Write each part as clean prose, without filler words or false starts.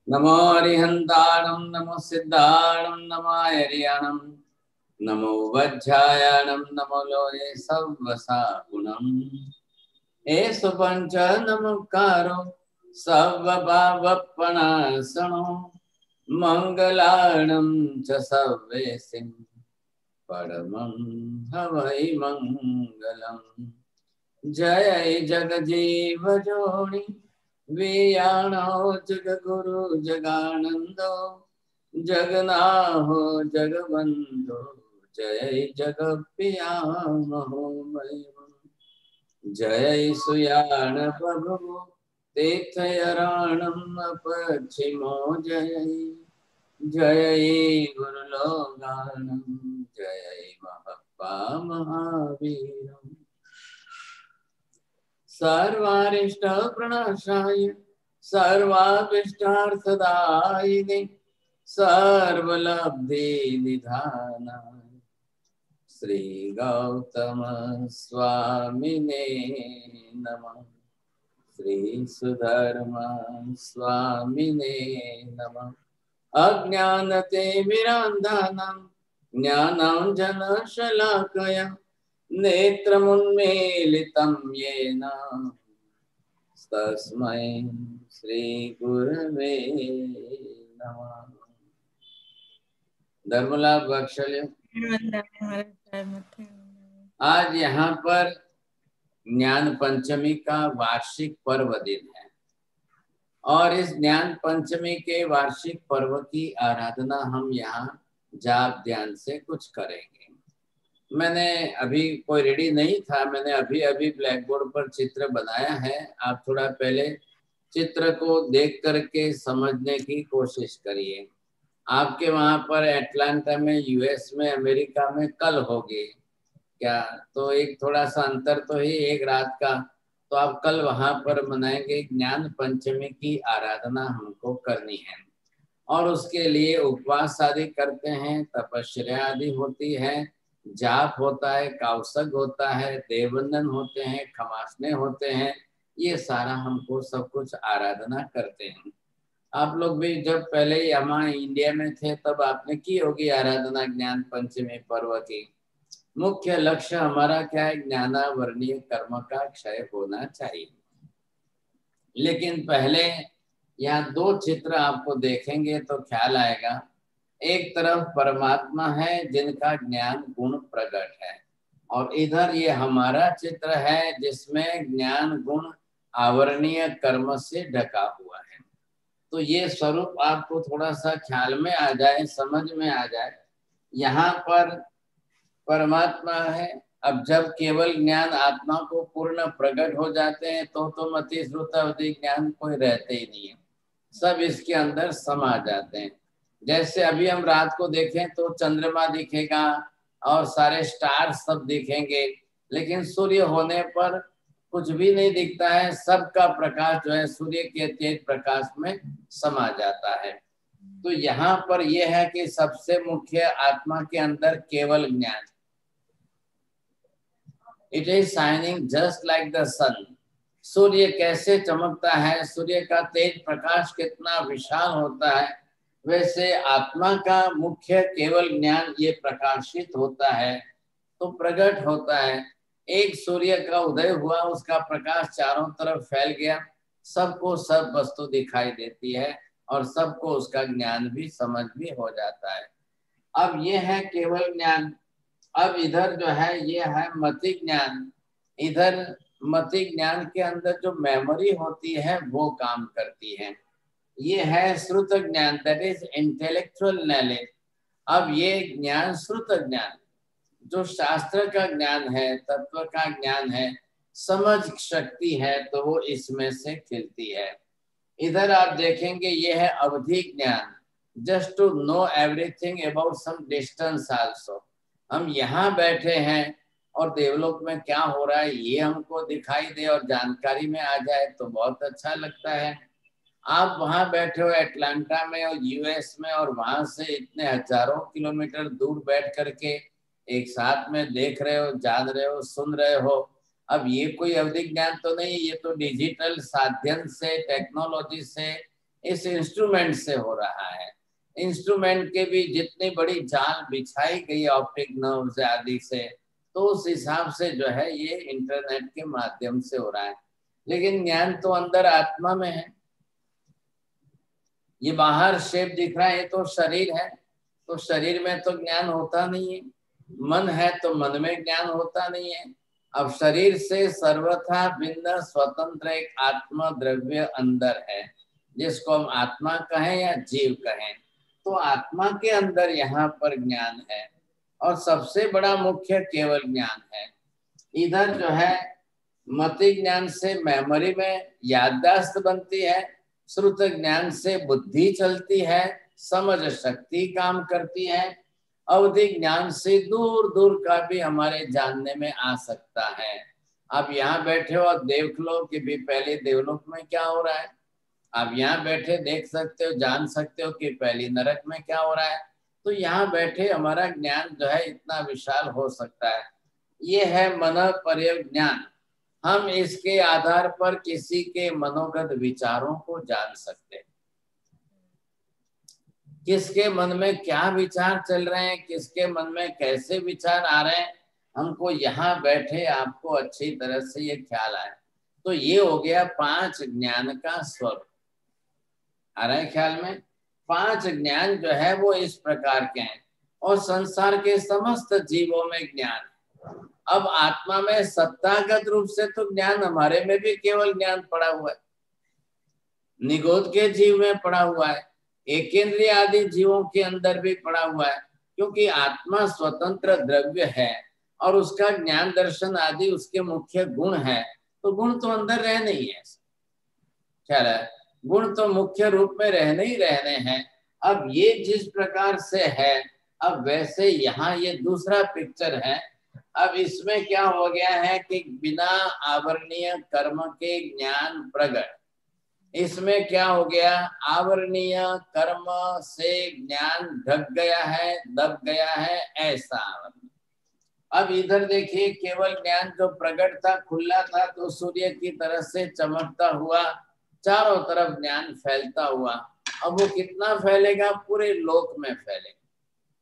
नमो अरिहंताणं नमो सिद्धाणं नमो हरियाणं नमो वज्रायाणं नमो लोये सर्वसागुणम् एषु पञ्च नमोकारो सर्वभावपणासनो मङ्गलाणं च सर्वेसिं परमं हवै मङ्गलम् जय जगजीव जोनि वियाणो जगगुरु जगानंदो जगनाहो जगबंधो जय जगप्रिया महोमयम् जय सुयाण प्रभु तीर्थयराणम् अपक्षिमो जय जय गुरुलोगानम् जय महप्पा महावीरम् सर्वारिष्ट प्रणाशाय सर्वाभिष्टार्थदायिने सर्वलब्धि निधानाय श्री गौतम स्वामिने नमः। श्री सुधर्मा स्वामिने नमः। अज्ञानतिमिरान्धानां ज्ञानाञ्जनशलाकया नेत्रमुन्मीलितं येन तस्मै श्रीगुरवे नमः। धर्मलाभ वात्सल्य, आज यहाँ पर ज्ञान पंचमी का वार्षिक पर्व दिन है और इस ज्ञान पंचमी के वार्षिक पर्व की आराधना हम यहाँ जाप ध्यान से कुछ करेंगे। मैंने अभी कोई रेडी नहीं था, मैंने अभी अभी ब्लैक बोर्ड पर चित्र बनाया है। आप थोड़ा पहले चित्र को देख करके समझने की कोशिश करिए। आपके वहां पर एटलांटा में, यूएस में, अमेरिका में कल होगी क्या, तो एक थोड़ा सा अंतर तो ही एक रात का, तो आप कल वहां पर मनाएंगे। ज्ञान पंचमी की आराधना हमको करनी है और उसके लिए उपवास आदि करते हैं, तपस्या आदि होती है, जाप होता है, कावसक होता है, देववंदन होते हैं, खमासने होते हैं। ये सारा हमको सब कुछ आराधना करते हैं। आप लोग भी जब पहले हमारे इंडिया में थे तब आपने की होगी आराधना ज्ञान पंचमी पर्व की। मुख्य लक्ष्य हमारा क्या है? ज्ञानावर्णीय कर्म का क्षय होना चाहिए। लेकिन पहले यहाँ दो चित्र आपको देखेंगे तो ख्याल आएगा। एक तरफ परमात्मा है जिनका ज्ञान गुण प्रकट है और इधर ये हमारा चित्र है जिसमें ज्ञान गुण आवरणीय कर्म से ढका हुआ है। तो ये स्वरूप आपको थोड़ा सा ख्याल में आ जाए, समझ में आ जाए। यहाँ पर परमात्मा है। अब जब केवल ज्ञान आत्मा को पूर्ण प्रकट हो जाते हैं तो मति श्रुत अवधि ज्ञान कोई रहते ही नहीं है, सब इसके अंदर समा जाते हैं। जैसे अभी हम रात को देखें तो चंद्रमा दिखेगा और सारे स्टार सब दिखेंगे, लेकिन सूर्य होने पर कुछ भी नहीं दिखता है। सबका प्रकाश जो है सूर्य के तेज प्रकाश में समा जाता है। तो यहाँ पर यह है कि सबसे मुख्य आत्मा के अंदर केवल ज्ञान, it is shining just like the sun. सूर्य कैसे चमकता है, सूर्य का तेज प्रकाश कितना विशाल होता है, वैसे आत्मा का मुख्य केवल ज्ञान ये प्रकाशित होता है तो प्रकट होता है। एक सूर्य का उदय हुआ, उसका प्रकाश चारों तरफ फैल गया, सबको सब वस्तु दिखाई देती है और सबको उसका ज्ञान भी समझ भी हो जाता है। अब ये है केवल ज्ञान। अब इधर जो है ये है मति ज्ञान। इधर मति ज्ञान के अंदर जो मेमोरी होती है वो काम करती है। ये है श्रुत ज्ञान, दैट इज इंटेलेक्चुअल नॉलेज। अब ये ज्ञान श्रुत ज्ञान जो शास्त्र का ज्ञान है, तत्व का ज्ञान है, समझ शक्ति है, तो वो इसमें से खिलती है। इधर आप देखेंगे ये है अवधि ज्ञान, just to know everything about some distance also. हम यहाँ बैठे हैं और देवलोक में क्या हो रहा है ये हमको दिखाई दे और जानकारी में आ जाए तो बहुत अच्छा लगता है। आप वहाँ बैठे हो एटलांटा में और यूएस में, और वहां से इतने हजारों किलोमीटर दूर बैठ करके एक साथ में देख रहे हो, जान रहे हो, सुन रहे हो। अब ये कोई अवधि ज्ञान तो नहीं, ये तो डिजिटल साधन से, टेक्नोलॉजी से इस इंस्ट्रूमेंट से हो रहा है। इंस्ट्रूमेंट के भी जितनी बड़ी जाल बिछाई गई ऑप्टिक नर्व्स आदि से, तो उस हिसाब से जो है ये इंटरनेट के माध्यम से हो रहा है। लेकिन ज्ञान तो अंदर आत्मा में है। ये बाहर शेप दिख रहा है, ये तो शरीर है, तो शरीर में तो ज्ञान होता नहीं है। मन है तो मन में ज्ञान होता नहीं है। अब शरीर से सर्वथा भिन्न स्वतंत्र एक आत्मा द्रव्य अंदर है, जिसको हम आत्मा कहें या जीव कहें। तो आत्मा के अंदर यहाँ पर ज्ञान है, और सबसे बड़ा मुख्य केवल ज्ञान है। इधर जो है मति ज्ञान से मेमोरी में याददाश्त बनती है, श्रुत ज्ञान से बुद्धि चलती है, समझ शक्ति काम करती है, अवधि ज्ञान से दूर दूर का भी हमारे जानने में आ सकता है। आप यहाँ बैठे हो और देख लो कि भी पहले देवलोक में क्या हो रहा है। आप यहाँ बैठे देख सकते हो, जान सकते हो कि पहली नरक में क्या हो रहा है। तो यहाँ बैठे हमारा ज्ञान जो है इतना विशाल हो सकता है। ये है मन पर्य ज्ञान। हम इसके आधार पर किसी के मनोगत विचारों को जान सकते हैं। किसके मन में क्या विचार चल रहे हैं, किसके मन में कैसे विचार आ रहे हैं, हमको यहाँ बैठे आपको अच्छी तरह से ये ख्याल आए। तो ये हो गया 5 ज्ञान का स्वरूप। आ रहा है ख्याल में? 5 ज्ञान जो है वो इस प्रकार के हैं, और संसार के समस्त जीवों में ज्ञान। अब आत्मा में सत्तागत रूप से तो ज्ञान हमारे में भी केवल ज्ञान पड़ा हुआ है, निगोद के जीव में पड़ा हुआ है, एकेंद्रिय आदि जीवों के अंदर भी पड़ा हुआ है। क्योंकि आत्मा स्वतंत्र द्रव्य है और उसका ज्ञान दर्शन आदि उसके मुख्य गुण है, तो गुण तो अंदर रहने ही है। ख्याल है? गुण तो मुख्य रूप में रहने ही रहने हैं। अब ये जिस प्रकार से है, अब वैसे यहाँ ये दूसरा पिक्चर है। अब इसमें क्या हो गया है कि बिना आवरणीय कर्म के ज्ञान प्रगट। इसमें क्या हो गया, आवरणीय कर्म से ज्ञान ढक गया है, दब गया है, ऐसा। अब इधर देखिए, केवल ज्ञान जो प्रगट था, खुला था, तो सूर्य की तरह से चमकता हुआ चारों तरफ ज्ञान फैलता हुआ। अब वो कितना फैलेगा? पूरे लोक में फैलेगा,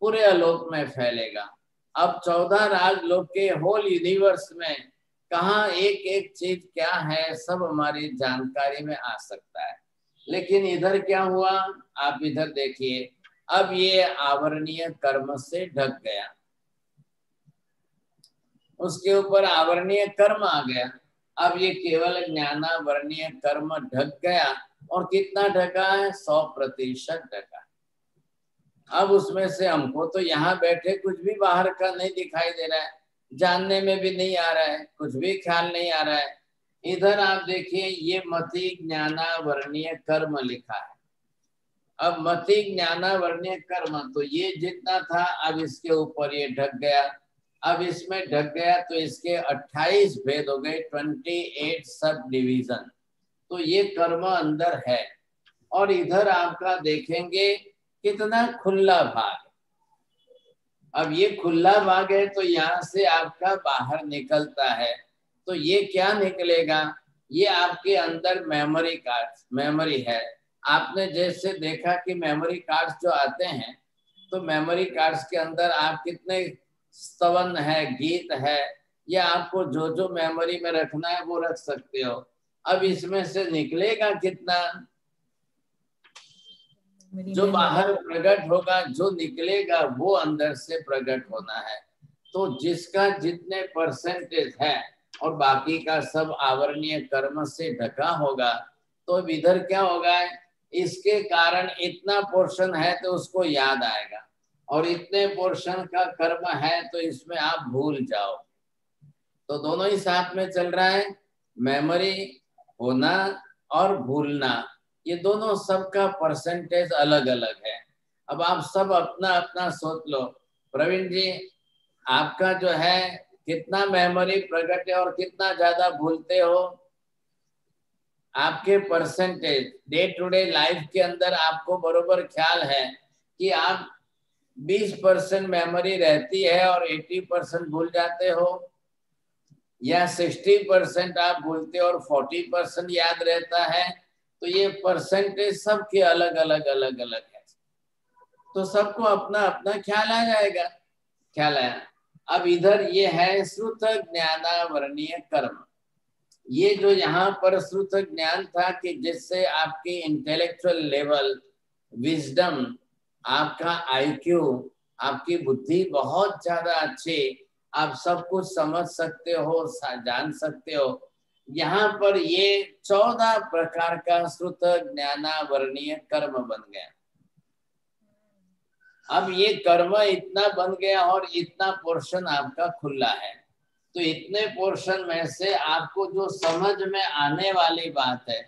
पूरे आलोक में फैलेगा। अब 14 राजलोक के होल यूनिवर्स में कहाँ एक एक चीज क्या है, सब हमारी जानकारी में आ सकता है। लेकिन इधर क्या हुआ, आप इधर देखिए, अब ये आवरणीय कर्म से ढक गया, उसके ऊपर आवरणीय कर्म आ गया। अब ये केवल ज्ञानावरणीय कर्म ढक गया, और कितना ढका है? 100% ढका। अब उसमें से हमको तो यहाँ बैठे कुछ भी बाहर का नहीं दिखाई दे रहा है, जानने में भी नहीं आ रहा है, कुछ भी ख्याल नहीं आ रहा है। इधर आप देखिए, ये मति ज्ञानावरणीय कर्म लिखा है। अब मति ज्ञानावरणीय कर्म, तो ये जितना था अब इसके ऊपर ये ढक गया। अब इसमें ढक गया तो इसके 28 भेद हो गए, 28 सब डिवीजन। तो ये कर्म अंदर है। और इधर आपका देखेंगे कितना खुला भाग। अब ये खुला भाग है, तो यहाँ से आपका बाहर निकलता है, तो ये क्या निकलेगा? ये आपके अंदर मेमोरी कार्ड्स, मेमोरी है। आपने जैसे देखा कि मेमोरी कार्ड्स जो आते हैं, तो मेमोरी कार्ड्स के अंदर आप कितने स्तवन है, गीत है, या आपको जो जो मेमोरी में रखना है वो रख सकते हो। अब इसमें से निकलेगा कितना? जो बाहर प्रकट होगा, जो निकलेगा वो अंदर से प्रकट होना है। तो जिसका जितने परसेंटेज है और बाकी का सब आवरणीय कर्म से ढका होगा, तो इधर क्या होगा, इसके कारण इतना पोर्शन है तो उसको याद आएगा, और इतने पोर्शन का कर्म है तो इसमें आप भूल जाओ। तो दोनों ही साथ में चल रहा है, मेमोरी होना और भूलना, ये दोनों सबका परसेंटेज अलग अलग है। अब आप सब अपना अपना सोच लो। प्रवीण जी, आपका जो है कितना मेमोरी प्रकट है और कितना ज्यादा भूलते हो? आपके percentage day to day life के अंदर आपको बरोबर ख्याल है कि आप 20% मेमोरी रहती है और 80% भूल जाते हो, या 60% आप भूलते हो और 40% याद रहता है, तो ये परसेंटेज सबके अलग अलग अलग अलग है, तो सबको अपना अपना ख्याल आ जाएगा। ख्याल आया। अब इधर ये है श्रुत ज्ञानावरणीय कर्म। ये जो यहाँ पर श्रुत ज्ञान था कि जिससे आपकी इंटेलेक्चुअल लेवल, विजडम, आपका आईक्यू, आपकी बुद्धि बहुत ज्यादा अच्छी, आप सब कुछ समझ सकते हो, जान सकते हो। यहाँ पर ये 14 प्रकार का श्रुत ज्ञानावरणीय कर्म बन गया। अब ये कर्म इतना बन गया और इतना पोर्शन आपका खुला है, तो इतने पोर्शन में से आपको जो समझ में आने वाली बात है,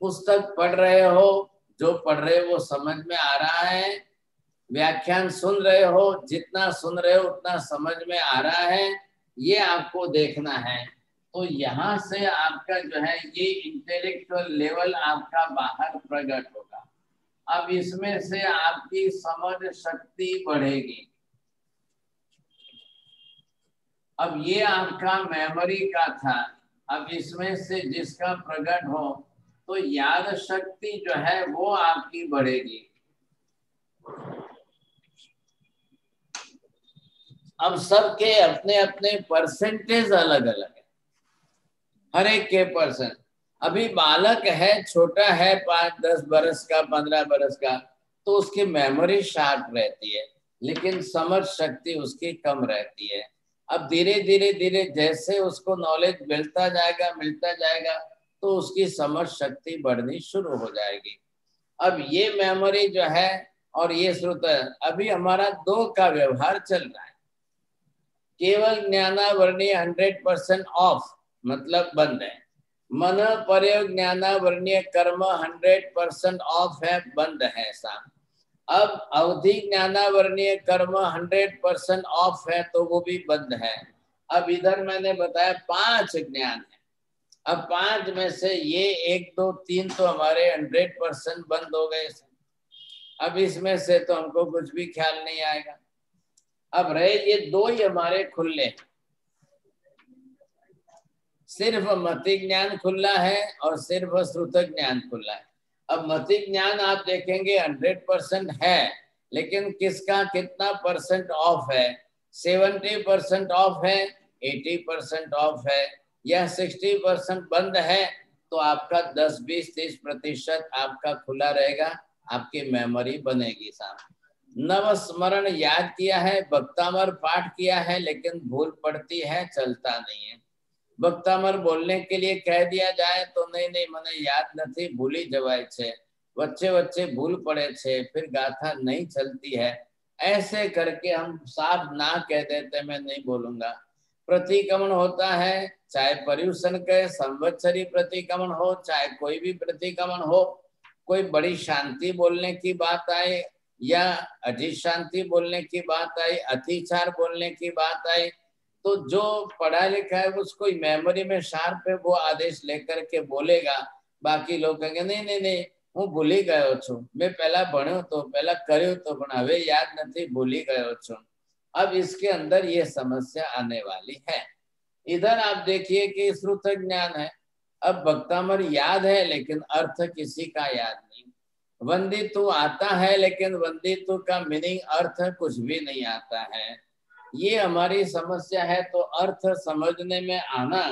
पुस्तक पढ़ रहे हो, जो पढ़ रहे हो वो समझ में आ रहा है, व्याख्यान सुन रहे हो, जितना सुन रहे हो उतना समझ में आ रहा है, ये आपको देखना है। तो यहाँ से आपका जो है ये इंटेलेक्चुअल लेवल आपका बाहर प्रकट होगा। अब इसमें से आपकी समझ शक्ति बढ़ेगी। अब ये आपका मेमोरी का था, अब इसमें से जिसका प्रकट हो तो याद शक्ति जो है वो आपकी बढ़ेगी। अब सबके अपने अपने परसेंटेज अलग अलग है, हर एक के परसेंट। अभी बालक है, छोटा है, 5-10 बरस का, 15 बरस का, तो उसकी मेमोरी शार्प रहती है, लेकिन समझ शक्ति उसकी कम रहती है। अब धीरे धीरे धीरे जैसे उसको नॉलेज मिलता जाएगा तो उसकी समझ शक्ति बढ़नी शुरू हो जाएगी। अब ये मेमोरी जो है और ये श्रुत, अभी हमारा 2 का व्यवहार चल रहा है। केवल ज्ञानावरणीय 100% ऑफ मतलब बंद है। मन प्रयोग ज्ञानावरणीय कर्म 100% ऑफ है, बंद है ऐसा। अब अवधि ज्ञानावरणीय कर्म 100% ऑफ है, तो वो भी बंद है। अब इधर मैंने बताया 5 ज्ञान है। अब 5 में से ये 1, 2, 3 तो हमारे 100% बंद हो गए। अब इसमें से तो हमको कुछ भी ख्याल नहीं आएगा। अब रहे ये 2 ही हमारे खुले, सिर्फ मति ज्ञान खुला है और सिर्फ श्रुत ज्ञान खुला है। अब मति ज्ञान आप देखेंगे 100% है, लेकिन किसका कितना परसेंट ऑफ है? 70% ऑफ है, 80% ऑफ है, या 60% बंद है। तो आपका 10, 20, 30% आपका खुला रहेगा, आपकी मेमोरी बनेगी साहब। नव स्मरण याद किया है, भक्तामर पाठ किया है, लेकिन भूल पड़ती है, चलता नहीं है। भक्तामर बोलने के लिए कह दिया जाए तो नहीं મને याद नहीं, भूली जवाय छे, वच्चे वच्चे भूल पड़े छे, फिर गाथा नहीं चलती है। ऐसे करके हम साफ ना कह देते मैं नहीं बोलूंगा। प्रतिक्रमण होता है, चाहे पर्यूषण के संवत्सरी प्रतिक्रमण हो, चाहे कोई भी प्रतिक्रमण हो, कोई बड़ी शांति बोलने की बात आए या अधिशांति बोलने की बात आई, अतिचार बोलने की बात आई, तो जो पढ़ा लिखा है उसको मेमोरी में शार्प है, वो आदेश लेकर के बोलेगा। बाकी लोग कहेंगे नहीं હું ભૂલી ગયો છું, मैं पहला ભણ્યો तो पहला કર્યું तो પણ હવે याद नहीं, भूली गयो છું। अब इसके अंदर ये समस्या आने वाली है। इधर आप देखिए कि श्रुत ज्ञान है, अब भक्तामर याद है लेकिन अर्थ किसी का याद नहीं। वंदितु आता है लेकिन वंदितु का मीनिंग अर्थ कुछ भी नहीं आता है। ये हमारी समस्या है। तो अर्थ समझने में आना,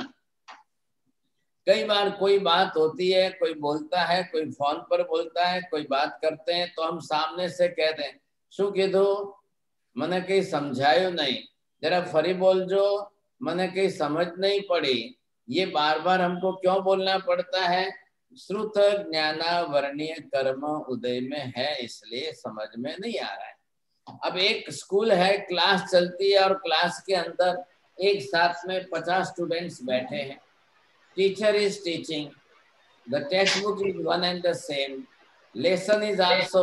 कई बार कोई बात होती है, कोई बोलता है, कोई फोन पर बोलता है, कोई बात करते हैं तो हम सामने से कह दें शू कीधु, मने कहीं समझायु नहीं, जरा फरी बोलजो, मने कहीं समझ नहीं पड़ी। ये बार बार हमको क्यों बोलना पड़ता है? श्रुत ज्ञानावरणीय कर्म उदय में है, इसलिए समझ में नहीं आ रहा है। अब एक स्कूल है, क्लास चलती है और क्लास के अंदर एक साथ में 50 स्टूडेंट्स बैठे हैं। Teacher is teaching, the text book is one and the same, lesson is also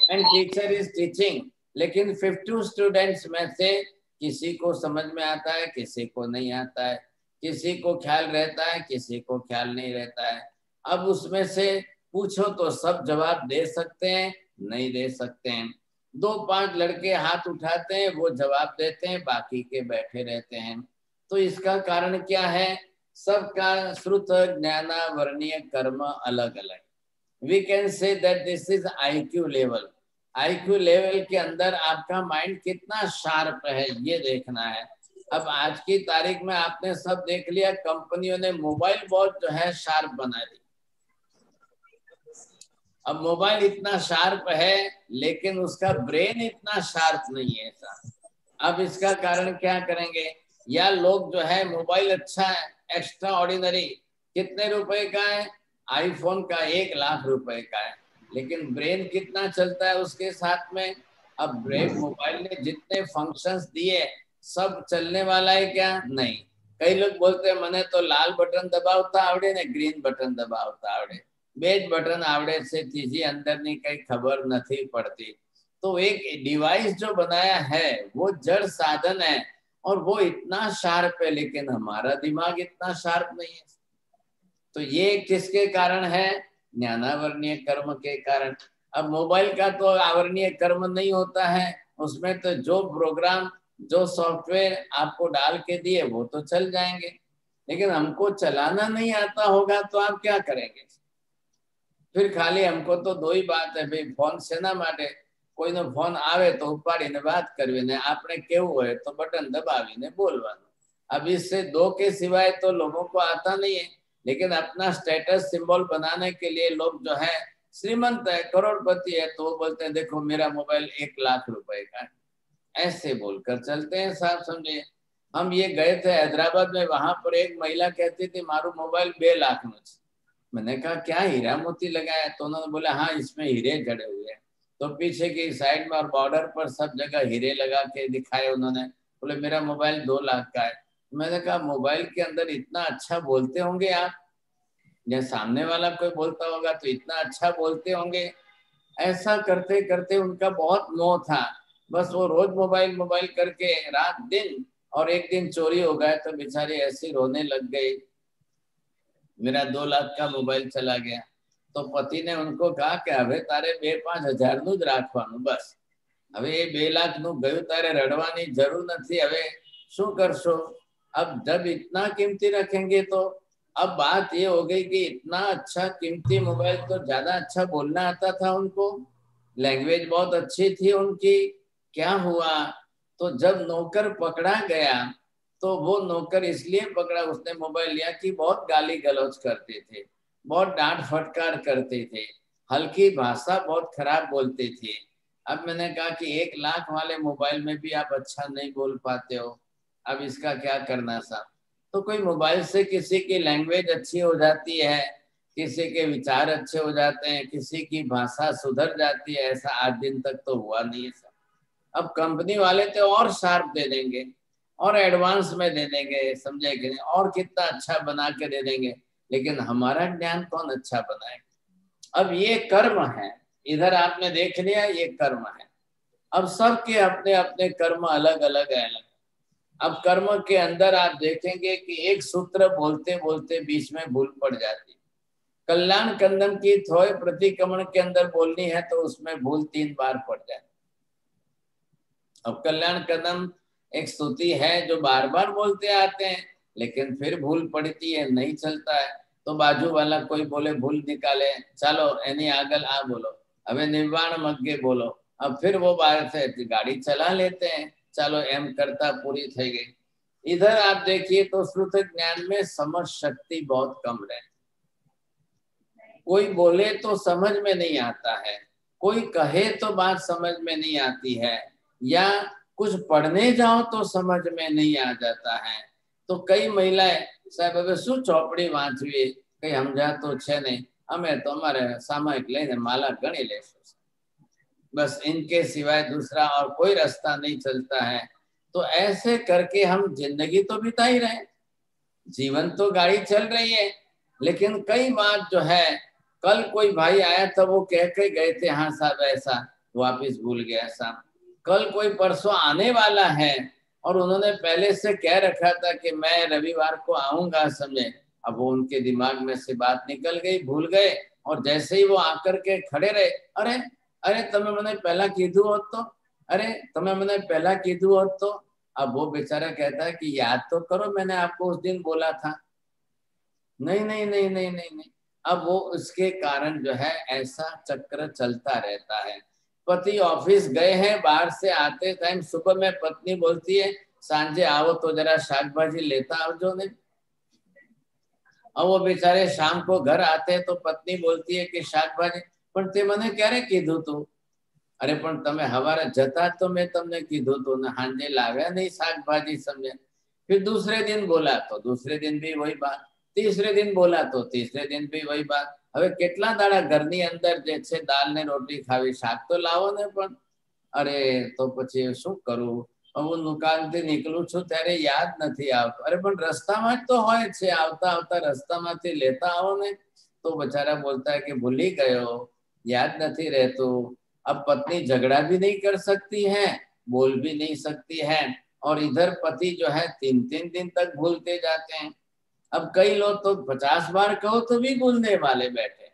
and teacher is teaching, लेकिन 50 स्टूडेंट्स में से किसी को समझ में आता है, किसी को नहीं आता है, किसी को ख्याल रहता है, किसी को ख्याल नहीं रहता है। अब उसमें से पूछो तो सब जवाब दे सकते हैं, नहीं दे सकते हैं। 2-5 लड़के हाथ उठाते हैं, वो जवाब देते हैं, बाकी के बैठे रहते हैं। तो इसका कारण क्या है? सबका श्रुत ज्ञान वर्णीय कर्म अलग अलग। We can say that this is IQ level. IQ level के अंदर आपका माइंड कितना शार्प है ये देखना है। अब आज की तारीख में आपने सब देख लिया, कंपनियों ने मोबाइल बहुत जो है शार्प बना दी। अब मोबाइल इतना शार्प है लेकिन उसका ब्रेन इतना शार्प नहीं है ऐसा। अब इसका कारण क्या करेंगे, या लोग जो है मोबाइल अच्छा है, एक्स्ट्रा ऑर्डिनरी, कितने रुपए का है, आईफोन का 1 लाख रुपए का है, लेकिन ब्रेन कितना चलता है उसके साथ में। अब ब्रेन मोबाइल ने जितने फंक्शंस दिए सब चलने वाला है क्या? नहीं। कई लोग बोलते हैं मने तो लाल बटन दबावता आवड़े ने ग्रीन बटन दबावता आवड़े, बेज बटन आवड़े से तीजी अंदर ની કઈ ખબર નથી પડતી। तो एक डिवाइस जो बनाया है वो जड़ साधन है और वो इतना शार्प है, लेकिन हमारा दिमाग इतना शार्प नहीं है। तो ये किसके कारण है? ज्ञानावरणीय कर्म के कारण। अब मोबाइल का तो आवरणीय कर्म नहीं होता है, उसमें तो जो प्रोग्राम जो सॉफ्टवेयर आपको डाल के दिए वो तो चल जाएंगे, लेकिन हमको चलाना नहीं आता होगा तो आप क्या करेंगे? फिर खाली हमको तो दो ही बात है भाई, फोन सेना माटे, કોઈનો ફોન આવે તો ઉપાડીને વાત કરવી ને આપણે કેવું હોય તો બટન દબાવીને બોલવાનું। अब इससे दो के सिवाय तो लोगों को आता नहीं है, लेकिन अपना स्टेटस सिंबल बनाने के लिए लोग जो है श्रीमंत है, करोड़पति है, तो वो बोलते हैं देखो मेरा मोबाइल 1 लाख रुपए का है, ऐसे बोलकर चलते हैं। साहब समझे, हम ये गए थे हैदराबाद में, वहां पर एक महिला कहती थी मारू मोबाइल 2 लाख નો છે। मैंने कहा क्या हीरा मोती लगाया? तो उन्होंने बोला हाँ इसमें हीरे जड़े हुए हैं। तो पीछे की साइड में और बॉर्डर पर सब जगह हीरे लगा के दिखाए उन्होंने। बोले मेरा मोबाइल 2 लाख का है। मैंने कहा मोबाइल के अंदर इतना अच्छा बोलते होंगे आप, या सामने वाला कोई बोलता होगा तो इतना अच्छा बोलते होंगे। ऐसा करते करते उनका बहुत मोह था, बस वो रोज मोबाइल मोबाइल करके रात दिन, और एक दिन चोरी हो गया तो बेचारी ऐसी रोने लग गई, मेरा 2 लाख का मोबाइल चला गया। तो पति ने उनको कहा कि હવે તારે 2-5 હજારનું જ રાખવાનું બસ, હવે એ 2 લાખનું ગયું તારે રડવાની જરૂર નથી, હવે શું કરશો? अब जब इतना कीमती रखेंगे तो अब बात ये हो गई कि इतना अच्छा कीमती मोबाइल तो ज्यादा अच्छा बोलना आता था उनको, लैंग्वेज बहुत अच्छी थी उनकी। क्या हुआ, तो जब नौकर पकड़ा गया तो वो नौकर इसलिए पकड़ा, उसने मोबाइल लिया कि बहुत गाली गलौज करते थे, बहुत डांट फटकार करते थे, हल्की भाषा बहुत खराब बोलते थे। अब मैंने कहा कि 1 लाख वाले मोबाइल में भी आप अच्छा नहीं बोल पाते हो, अब इसका क्या करना साहब? तो कोई मोबाइल से किसी की लैंग्वेज अच्छी हो जाती है, किसी के विचार अच्छे हो जाते हैं, किसी की भाषा सुधर जाती है, ऐसा आज दिन तक तो हुआ नहीं है साहब। अब कंपनी वाले तो और शार्प दे देंगे और एडवांस में दे देंगे, समझे कि नहीं, और कितना अच्छा बना के दे देंगे, लेकिन हमारा ज्ञान कौन अच्छा बनाएगा? अब ये कर्म है, इधर आपने देख लिया ये कर्म है। अब सबके अपने अपने कर्म अलग अलग है। अब कर्म के अंदर आप देखेंगे कि एक सूत्र बोलते बोलते बीच में भूल पड़ जाती। कल्याण कंदम की थोय प्रतिक्रमण के अंदर बोलनी है तो उसमें भूल 3 बार पड़ जाती। अब कल्याण कदम एक स्तुति है जो बार बार बोलते आते हैं, लेकिन फिर भूल पड़ती है, नहीं चलता है। तो बाजू वाला कोई बोले भूल निकाले, चलो एनी आगल आ बोलो, हमें निर्वाण मग्गे बोलो, अब फिर वो बाहर से गाड़ी चला लेते हैं, चलो एम करता पूरी थी गई। इधर आप देखिए तो श्रुत ज्ञान में समझ शक्ति बहुत कम रहती, कोई बोले तो समझ में नहीं आता है, कोई कहे तो बात समझ में नहीं आती है, या कुछ पढ़ने जाओ तो समझ में नहीं आ जाता है। तो कई महिलाएं साहब હવે શું ચોપડી વાંચવી, કઈ સમજાતો છે નહીં, અમે તો અમારે સામાયિક લઈને માલા ગણી લેશું, बस इनके सिवाय दूसरा और कोई रास्ता नहीं चलता है। तो ऐसे करके हम जिंदगी तो बिता ही रहे, जीवन तो गाड़ी चल रही है, लेकिन कई बात जो है, कल कोई भाई आया था वो कह के गए थे हाँ साहब ऐसा, वापिस भूल गया साहब। कल कोई परसों आने वाला है और उन्होंने पहले से कह रखा था कि मैं रविवार को आऊंगा, समझे, अब वो उनके दिमाग में से बात निकल गई, भूल गए, और जैसे ही वो आकर के खड़े रहे, अरे अरे तमे मने पहला कीधु होत तो, अरे तमे मने पहला कीधु होत तो। अब वो बेचारा कहता है कि याद तो करो मैंने आपको उस दिन बोला था, नहीं नहीं नहीं नहीं नहीं नहीं। अब वो उसके कारण जो है ऐसा चक्र चलता रहता है। पति ऑफिस गए हैं, बाहर से आते टाइम सुबह में पत्नी बोलती है सांझे आओ तो जरा शाक भाजी लेता आओ जो ने। और वो बेचारे शाम को घर आते हैं तो पत्नी बोलती है कि शाक भाजी पण ते મને ક્યારે કીધું તું? અરે પણ તમે હવારે જતા તો મેં તમને કીધું તું ને હાંજે લાવ્યા નહીં શાકભાજી સમજે। फिर दूसरे दिन बोला तो दूसरे दिन भी वही बात, तीसरे दिन बोला तो तीसरे दिन भी वही बात। હવે કેટલા દાડા ઘરની અંદર જે છે દાળ ને રોટલી ખાવી, શાક તો લાવો ને પણ। અરે તો પછી શું કરું? હું દુકાનથી નીકળું છું ત્યારે યાદ નથી આવતું। અરે પણ રસ્તામાં જ તો હોય છે, આવતા આવતા રસ્તામાંથી લેતા આવો ને। तो बेचारा बोलता है कि भूल ही गयो, याद नहीं रहतो। अब पत्नी झगड़ा भी नहीं कर सकती है, बोल भी नहीं सकती है, और इधर पति जो है 3-3 दिन तक भूलते जाते हैं। अब कई लोग तो 50 बार कहो तो भी भूलने वाले बैठे।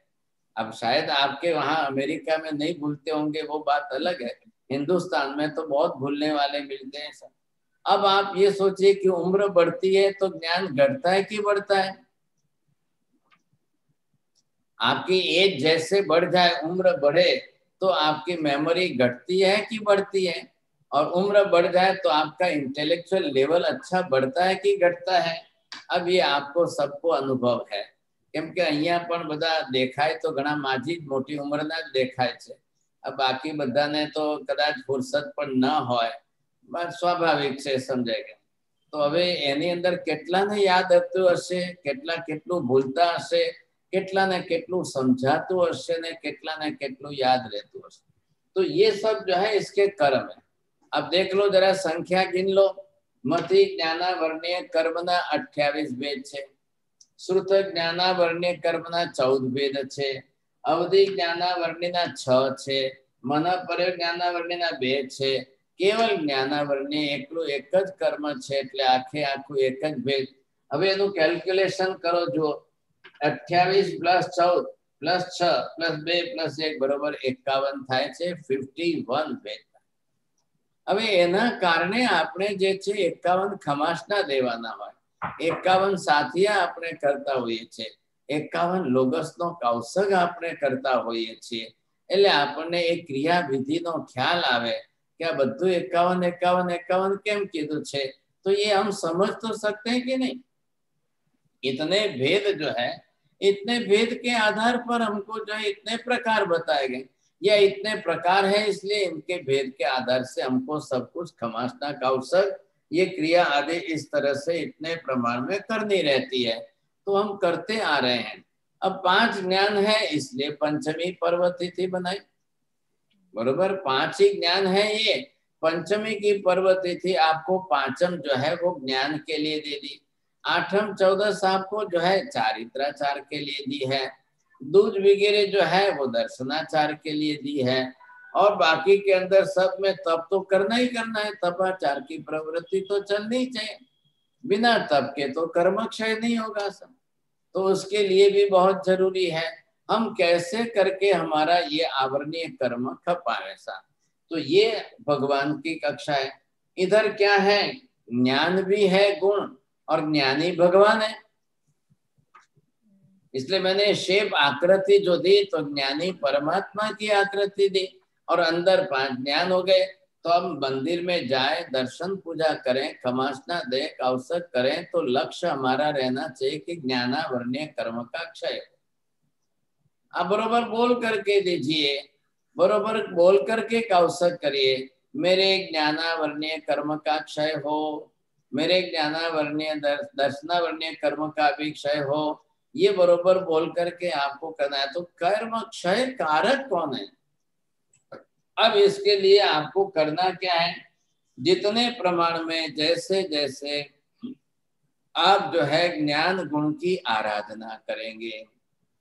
अब शायद आपके वहां अमेरिका में नहीं भूलते होंगे, वो बात अलग है। हिंदुस्तान में तो बहुत भूलने वाले मिलते हैं सब। अब आप ये सोचिए कि उम्र बढ़ती है तो ज्ञान घटता है कि बढ़ता है? आपकी एज जैसे बढ़ जाए, उम्र बढ़े, तो आपकी मेमोरी घटती है कि बढ़ती है? और उम्र बढ़ जाए तो आपका इंटेलेक्चुअल लेवल अच्छा बढ़ता है कि घटता है? अब ये आपको सबको अनुभव है। કેમ કે અહીંયા પણ બધા દેખાય તો ઘણા માજી જ મોટી ઉંમરના જ દેખાય છે। अब બાકી બધાને તો કદાચ ફુરસત પણ ન હોય, બસ સ્વાભાવિક છે, સમજાય કે। તો હવે એની અંદર કેટલાને યાદ હતું હશે, કેટલા કેટલું ભૂલતા હશે, કેટલાને કેટલું સમજાતું હશે ને કેટલાને કેટલું યાદ રહેતું હશે। तो ये सब जो है इसके कर्म है। अब देख लो जरा संख्या गिन लो। मति ज्ञानावर्णीय कर्मना 28 भेद छे, श्रुत ज्ञानावर्णीय कर्मना 14 भेद छे, अवधि ज्ञानावर्णीना 6 छे, मन पर ज्ञानावर्णीना 2 छे, केवल ज्ञानावर्णीय एकલું એક જ કર્મ છે એટલે આખે આખું એક જ ભેદ। હવે એનું કેલ્ક્યુલેશન કરો જો 28 + 14 + 6 + 2 + 1 बराबर 51 થાય છે, 51 ભેદ। હવે એના કારણે આપણે જે છે 51 ખમાસના દેવાના હોય, 51 સાથિયા આપણે કરતા હોઈએ છીએ, 51 લોગસનો કૌશગ આપણે કરતા હોઈએ છીએ। એટલે આપણને એ ક્રિયા વિધિનો ખ્યાલ આવે कि आ बधु 51 51 51 केम कीधु छे। तो ये हम समझ तो सकते हैं कि नहीं? इतने भेद जो है, इतने भेद के आधार पर हमको जो है इतने प्रकार बताए गए, या इतने प्रकार है इसलिए इनके भेद के आधार से हमको सब कुछ खमासना कौशल ये क्रिया आदि इस तरह से इतने प्रमाण में करनी रहती है, तो हम करते आ रहे हैं। अब 5 ज्ञान है इसलिए पंचमी पर्व तिथि बनाई, बरोबर 5 ही ज्ञान है। ये पंचमी की पर्व तिथि आपको पांचम जो है वो ज्ञान के लिए दे दी, आठम 14 आपको जो है चारित्राचार के लिए दी है, दूज वगैरह जो है वो दर्शनाचार के लिए दी है, और बाकी के अंदर सब में तप तो करना ही करना है, तपाचार की प्रवृत्ति तो चलनी चाहिए, बिना तप के तो कर्म क्षय नहीं होगा सब। तो उसके लिए भी बहुत जरूरी है हम कैसे करके हमारा ये आवरणीय कर्म खपाए सा। तो ये भगवान की कक्षा है। इधर क्या है, ज्ञान भी है गुण और ज्ञानी भगवान है, इसलिए मैंने शेप आकृति जो दी तो ज्ञानी परमात्मा की आकृति दी, और अंदर 5 ज्ञान हो गए। तो हम मंदिर में जाए, दर्शन पूजा करें, खमासना दे, अवसर करें, तो लक्ष्य हमारा रहना चाहिए कि ज्ञानावर्णीय कर्म का क्षय हो। आप बरोबर बोल करके दीजिए, बरोबर बोल करके अवसर करिए, मेरे ज्ञानावर्णीय कर्म का क्षय हो, मेरे ज्ञानावर्णीय दर्शनावर्णीय कर्म का भी क्षय हो, ये बरोबर बोल करके आपको करना है। तो कर्म क्षय कारक कौन है? अब इसके लिए आपको करना क्या है, जितने प्रमाण में जैसे जैसे आप जो है ज्ञान गुण की आराधना करेंगे,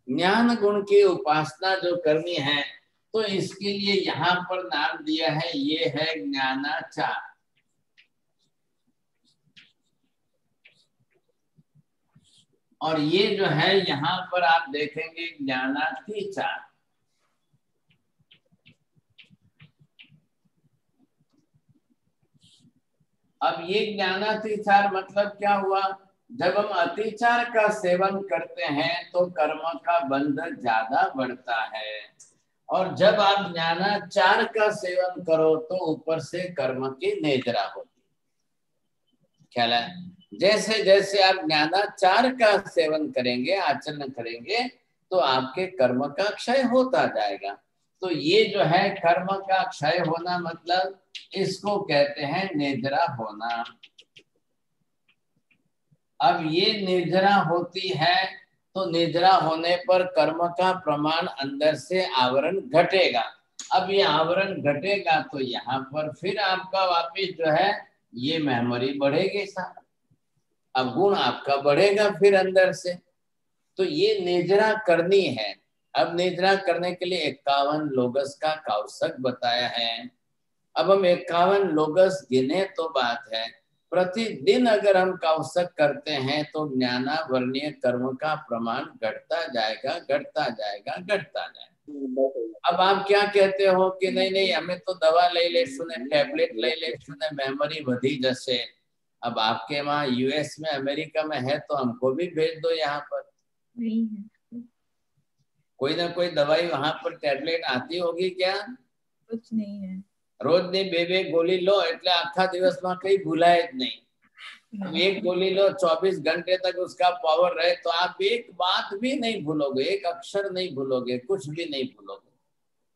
ज्ञान गुण की उपासना जो करनी है, तो इसके लिए यहाँ पर नाम दिया है, ये है ज्ञानाचार। और ये जो है यहाँ पर आप देखेंगे ज्ञानातिचार। अब ये ज्ञानातिचार मतलब क्या हुआ जब हम अतिचार का सेवन करते हैं तो कर्म का बंध ज्यादा बढ़ता है, और जब आप ज्ञानाचार का सेवन करो तो ऊपर से कर्म की नेजरा होती है। ख्याल है? जैसे जैसे आप ज्ञानाचार का सेवन करेंगे, आचरण करेंगे, तो आपके कर्म का क्षय होता जाएगा। तो ये जो है कर्म का क्षय होना, मतलब इसको कहते हैं निर्जरा होना। अब ये निर्जरा होती है, तो निर्जरा होने पर कर्म का प्रमाण अंदर से आवरण घटेगा। अब ये आवरण घटेगा तो यहाँ पर फिर आपका वापिस जो है ये मेमोरी बढ़ेगी साहब, अब गुण आपका बढ़ेगा फिर अंदर से। तो ये निजरा करनी है। अब निजरा करने के लिए 51 लोगस का कौशक बताया है। अब हम 51 लोगस गिने तो बात है, प्रतिदिन अगर हम कौशक करते हैं तो ज्ञाना वर्णीय कर्म का प्रमाण घटता जाएगा, घटता जाएगा, घटता जाएगा। अब आप क्या कहते हो कि नहीं नहीं हमें तो दवा ले ले सुने, टैबलेट ले ले सुने, मेमोरी बढ़ी जैसे। अब आपके वहाँ यूएस में, अमेरिका में है तो हमको भी भेज दो यहाँ पर। नहीं है, कोई ना कोई दवाई वहां पर टैबलेट आती होगी क्या? कुछ नहीं है। रोज ની બે गोली लो એટલે આખા દિવસમાં કઈ ભૂલાય જ नहीं। अब एक गोली लो 24 घंटे तक उसका पावर रहे तो आप एक बात भी नहीं भूलोगे, एक अक्षर नहीं भूलोगे, कुछ भी नहीं भूलोगे।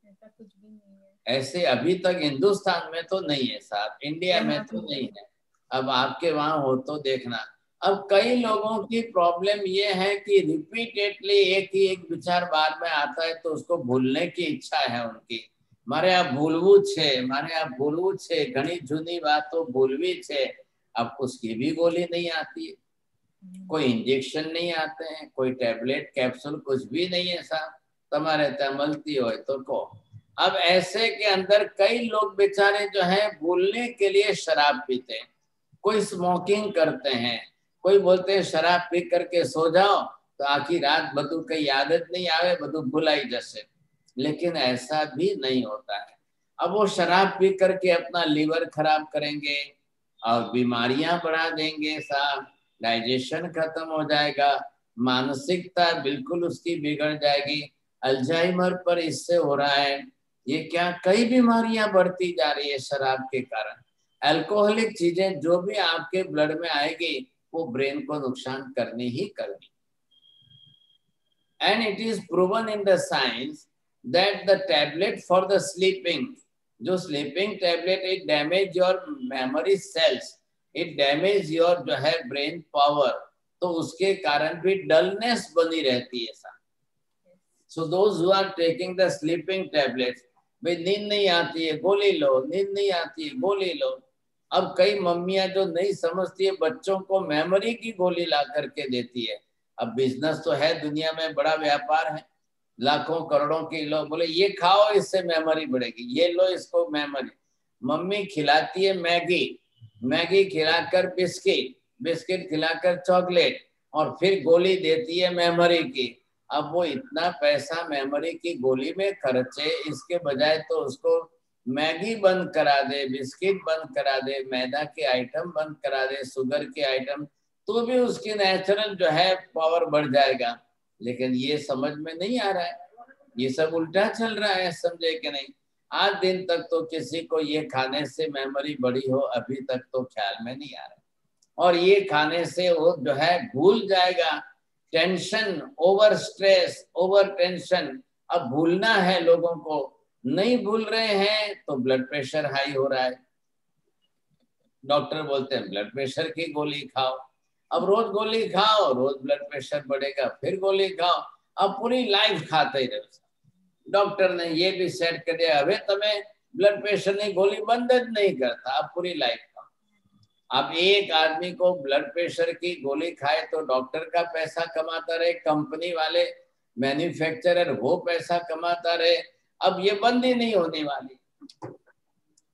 ऐसा कुछ भी नहीं है। ऐसे अभी तक हिंदुस्तान में तो नहीं है साहब, इंडिया में तो नहीं है। अब आपके वहां हो तो देखना। अब कई लोगों की प्रॉब्लम ये है कि रिपीटेडली एक ही एक विचार बार में आता है तो उसको भूलने की इच्छा है उनकी। मारे आप भूलવું છે, मारे आप भूलવું છે, घनी जूनी बातों भूलवी છે। अब उसकी भी गोली नहीं आती है, कोई इंजेक्शन नहीं आते हैं, कोई टैबलेट कैप्सूल कुछ भी नहीं है साहब। तुम्हारे तमलती हो तो को। अब ऐसे के अंदर कई लोग बेचारे जो है भूलने के लिए शराब पीते हैं, कोई स्मोकिंग करते हैं, कोई बोलते हैं शराब पी करके सो जाओ तो आखी रात बधु कई आदत नहीं आवे, बधु भुलाई जैसे। लेकिन ऐसा भी नहीं होता है। अब वो शराब पी करके अपना लीवर खराब करेंगे और बीमारियां बढ़ा देंगे साहब, डाइजेशन खत्म हो जाएगा, मानसिकता बिल्कुल उसकी बिगड़ जाएगी। अल्जाइमर पर इससे हो रहा है, ये क्या कई बीमारियां बढ़ती जा रही है शराब के कारण। अल्कोहलिक चीजें जो भी आपके ब्लड में आएगी वो ब्रेन को नुकसान करनी ही करनी। And it is proven in the science that the tablet for the sleeping, जो sleeping tablet it damage your memory cells, it damage your जो है ब्रेन पावर, तो उसके कारण भी डलनेस बनी रहती है सा। So those who are taking the sleeping tablets, भाई नींद नहीं आती है गोली लो, नींद नहीं आती है गोली लो। अब कई मम्मियां जो नहीं समझती है बच्चों को मेमोरी की गोली ला करके देती है। अब बिजनेस तो है, दुनिया में बड़ा व्यापार है, लाखों करोड़ों की लो, बोले ये खाओ इससे मेमोरी बढ़ेगी, ये लो इसको मेमोरी। मम्मी खिलाती है मैगी, मैगी खिलाकर बिस्किट, बिस्किट खिलाकर चॉकलेट, और फिर गोली देती है मेमोरी की। अब वो इतना पैसा मेमोरी की गोली में खर्चे, इसके बजाय तो उसको मैगी बंद करा दे, बिस्किट बंद करा दे, मैदा के आइटम बंद करा दे, शुगर के आइटम, तो भी उसकी नेचुरल जो है पावर बढ़ जाएगा। लेकिन ये समझ में नहीं आ रहा है, ये सब उल्टा चल रहा है, समझे कि नहीं। आज दिन तक तो किसी को ये खाने से मेमोरी बढ़ी हो अभी तक तो ख्याल में नहीं आ रहा, और ये खाने से वो जो है भूल जाएगा। Tension, over stress, over tension, अब भूलना है लोगों को, नहीं भूल रहे हैं तो ब्लड प्रेशर हाई हो रहा है। डॉक्टर बोलते हैं ब्लड प्रेशर की गोली खाओ, अब रोज गोली खाओ, रोज ब्लड प्रेशर बढ़ेगा, फिर गोली खाओ, अब पूरी लाइफ खाते ही रहो। डॉक्टर ने ये भी सेट कर दिया, હવે તમે ब्लड प्रेशर ની गोली बंद જ नहीं करता, अब पूरी लाइफ खाओ। अब एक आदमी को ब्लड प्रेशर की गोली खाए तो डॉक्टर का पैसा कमाता रहे, कंपनी वाले मैन्युफैक्चरर वो पैसा कमाता रहे। अब ये बंद ही नहीं होने वाली,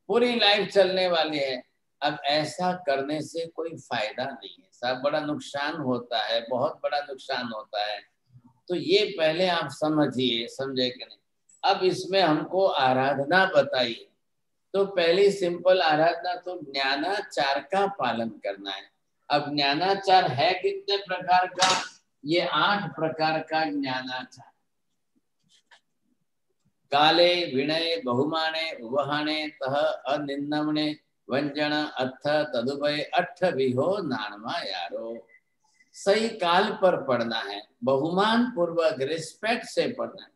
पूरी लाइफ चलने वाली है। अब ऐसा करने से कोई फायदा नहीं है, सब बड़ा नुकसान होता है, बहुत बड़ा नुकसान होता है। तो ये पहले आप समझिए, समझे कि नहीं। अब इसमें हमको आराधना बताइए, तो पहली सिंपल आराधना तो ज्ञानाचार का पालन करना है। अब ज्ञानाचार है कितने प्रकार का? ये 8 प्रकार का ज्ञानाचार। काले विनय बहुमाने उवहाने तह अनिन्नमने व्यंजन अर्थ तदुभय अठ विहो नाणवा यारो। सही काल पर पढ़ना है, बहुमान पूर्वक रिस्पेक्ट से पढ़ना है,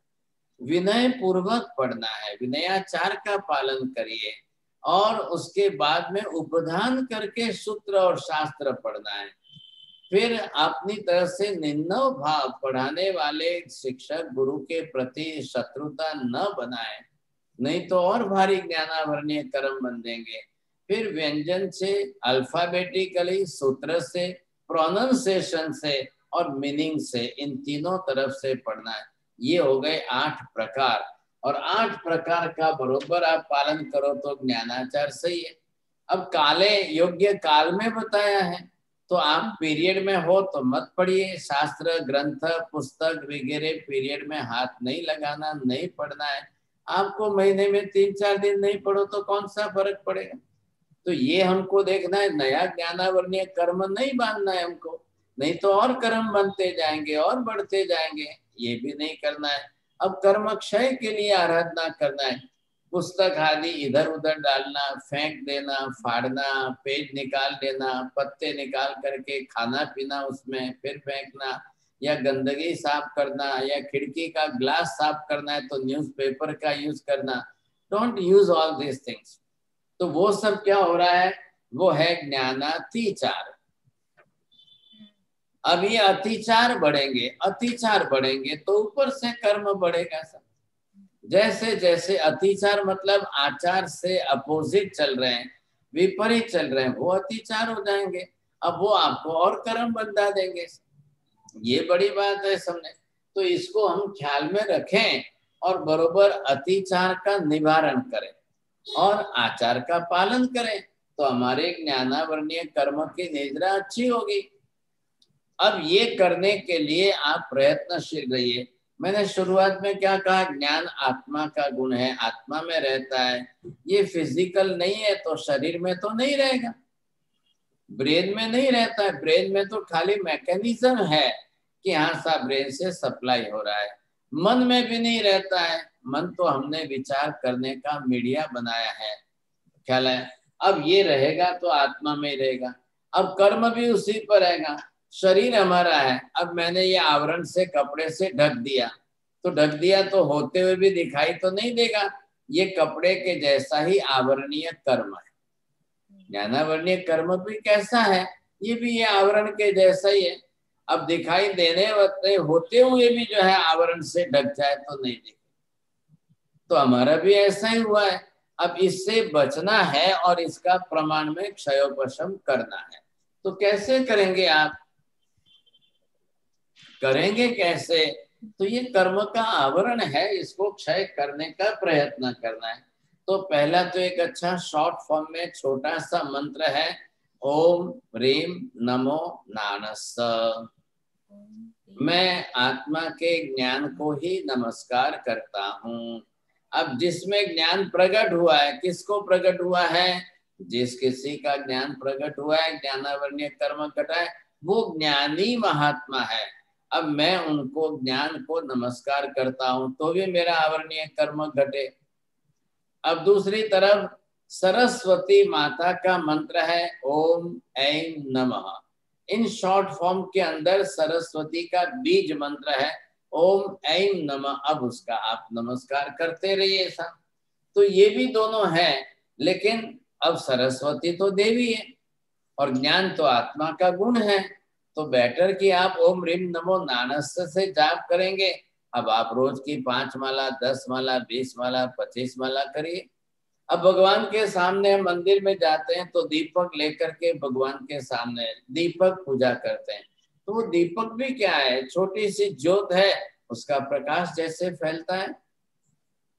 विनय पूर्वक पढ़ना है, विनयाचार का पालन करिए, और उसके बाद में उपधान करके सूत्र और शास्त्र पढ़ना है। फिर अपनी तरफ से निन्नव भाव, पढ़ाने वाले शिक्षक गुरु के प्रति शत्रुता न बनाए, नहीं तो और भारी ज्ञानावरणीय कर्म बन देंगे। फिर व्यंजन से, अल्फाबेटिकली, सूत्र से, प्रोनाउंसिएशन से और मीनिंग से, इन तीनों तरफ से पढ़ना है। ये हो गए 8 प्रकार, और 8 प्रकार का बरोबर आप पालन करो तो ज्ञानाचार सही है। अब काले योग्य काल में बताया है, तो आप पीरियड में हो तो मत पढ़िए। शास्त्र ग्रंथ पुस्तक वगैरह पीरियड में हाथ नहीं लगाना, नहीं पढ़ना है। आपको महीने में 3-4 दिन नहीं पढ़ो तो कौन सा फर्क पड़ेगा? तो ये हमको देखना है, नया ज्ञानावरणीय कर्म नहीं बांधना है हमको, नहीं तो और कर्म बनते जाएंगे और बढ़ते जाएंगे। ये भी नहीं करना है। अब कर्म क्षय के लिए आराधना करना है। पुस्तक आदि इधर उधर डालना, फेंक देना, फाड़ना, पेज निकाल देना, पत्ते निकाल करके खाना पीना उसमें फिर फेंकना, या गंदगी साफ करना, या खिड़की का ग्लास साफ करना है तो न्यूज़पेपर का यूज करना। Don't use all this things. तो वो सब क्या हो रहा है? वो है ज्ञानातिचार। अब ये अतिचार बढ़ेंगे, अतिचार बढ़ेंगे तो ऊपर से कर्म बढ़ेगा सब। जैसे जैसे अतिचार मतलब आचार से अपोजिट चल रहे हैं, विपरीत चल रहे हैं, वो अतिचार हो जाएंगे। अब वो आपको और कर्म बंधा देंगे। ये बड़ी बात है समझे। तो इसको हम ख्याल में रखें और बरोबर अतिचार का निवारण करें और आचार का पालन करें, तो हमारे ज्ञानावरणीय कर्म की निद्रा अच्छी होगी। अब ये करने के लिए आप प्रयत्नशील रहिए। मैंने शुरुआत में क्या कहा? ज्ञान आत्मा का गुण है, आत्मा में रहता है। ये फिजिकल नहीं है तो शरीर में तो नहीं रहेगा, ब्रेन में नहीं रहता है। ब्रेन में तो खाली मैकेनिज्म है कि हाँ साहब ब्रेन से सप्लाई हो रहा है। मन में भी नहीं रहता है। मन तो हमने विचार करने का मीडिया बनाया है, ख्याल है। अब ये रहेगा तो आत्मा में ही रहेगा। अब कर्म भी उसी पर रहेगा। शरीर हमारा है, अब मैंने ये आवरण से कपड़े से ढक दिया, तो ढक दिया तो होते हुए भी दिखाई तो नहीं देगा। ये कपड़े के जैसा ही आवरणीय कर्म है। ज्ञानावरणीय कर्म भी कैसा है? ये भी ये आवरण के जैसा ही है। अब दिखाई देने होते हुए भी जो है आवरण से ढक जाए तो नहीं दिखे, तो हमारा भी ऐसा ही हुआ है। अब इससे बचना है और इसका प्रमाण में क्षयोपशम करना है। तो कैसे करेंगे आप? करेंगे कैसे? तो ये कर्म का आवरण है, इसको क्षय करने का प्रयत्न करना है। तो पहला तो एक अच्छा शॉर्ट फॉर्म में छोटा सा मंत्र है, ओम ह्रीम नमो नानस्स। मैं आत्मा के ज्ञान को ही नमस्कार करता हूँ। अब जिसमें ज्ञान प्रकट हुआ है, किसको प्रकट हुआ है? जिस किसी का ज्ञान प्रकट हुआ है, ज्ञानावरणीय कर्म घटा है, वो ज्ञानी महात्मा है। अब मैं उनको ज्ञान को नमस्कार करता हूं तो भी मेरा आवरणीय कर्म घटे। अब दूसरी तरफ सरस्वती माता का मंत्र है ओम ऐं नमः। इन शॉर्ट फॉर्म के अंदर सरस्वती का बीज मंत्र है ओम ऐं नमः। अब उसका आप नमस्कार करते रहिए ऐसा। तो ये भी दोनों है, लेकिन अब सरस्वती तो देवी है और ज्ञान तो आत्मा का गुण है, तो बेटर कि आप ओम ह्रीम नमो नानस्स से जाप करेंगे। अब आप रोज की 5 माला 10 माला 20 माला 25 माला करिए। अब भगवान के सामने मंदिर में जाते हैं तो दीपक लेकर के भगवान के सामने दीपक पूजा करते हैं। तो वो दीपक भी क्या है? छोटी सी ज्योत है, उसका प्रकाश जैसे फैलता है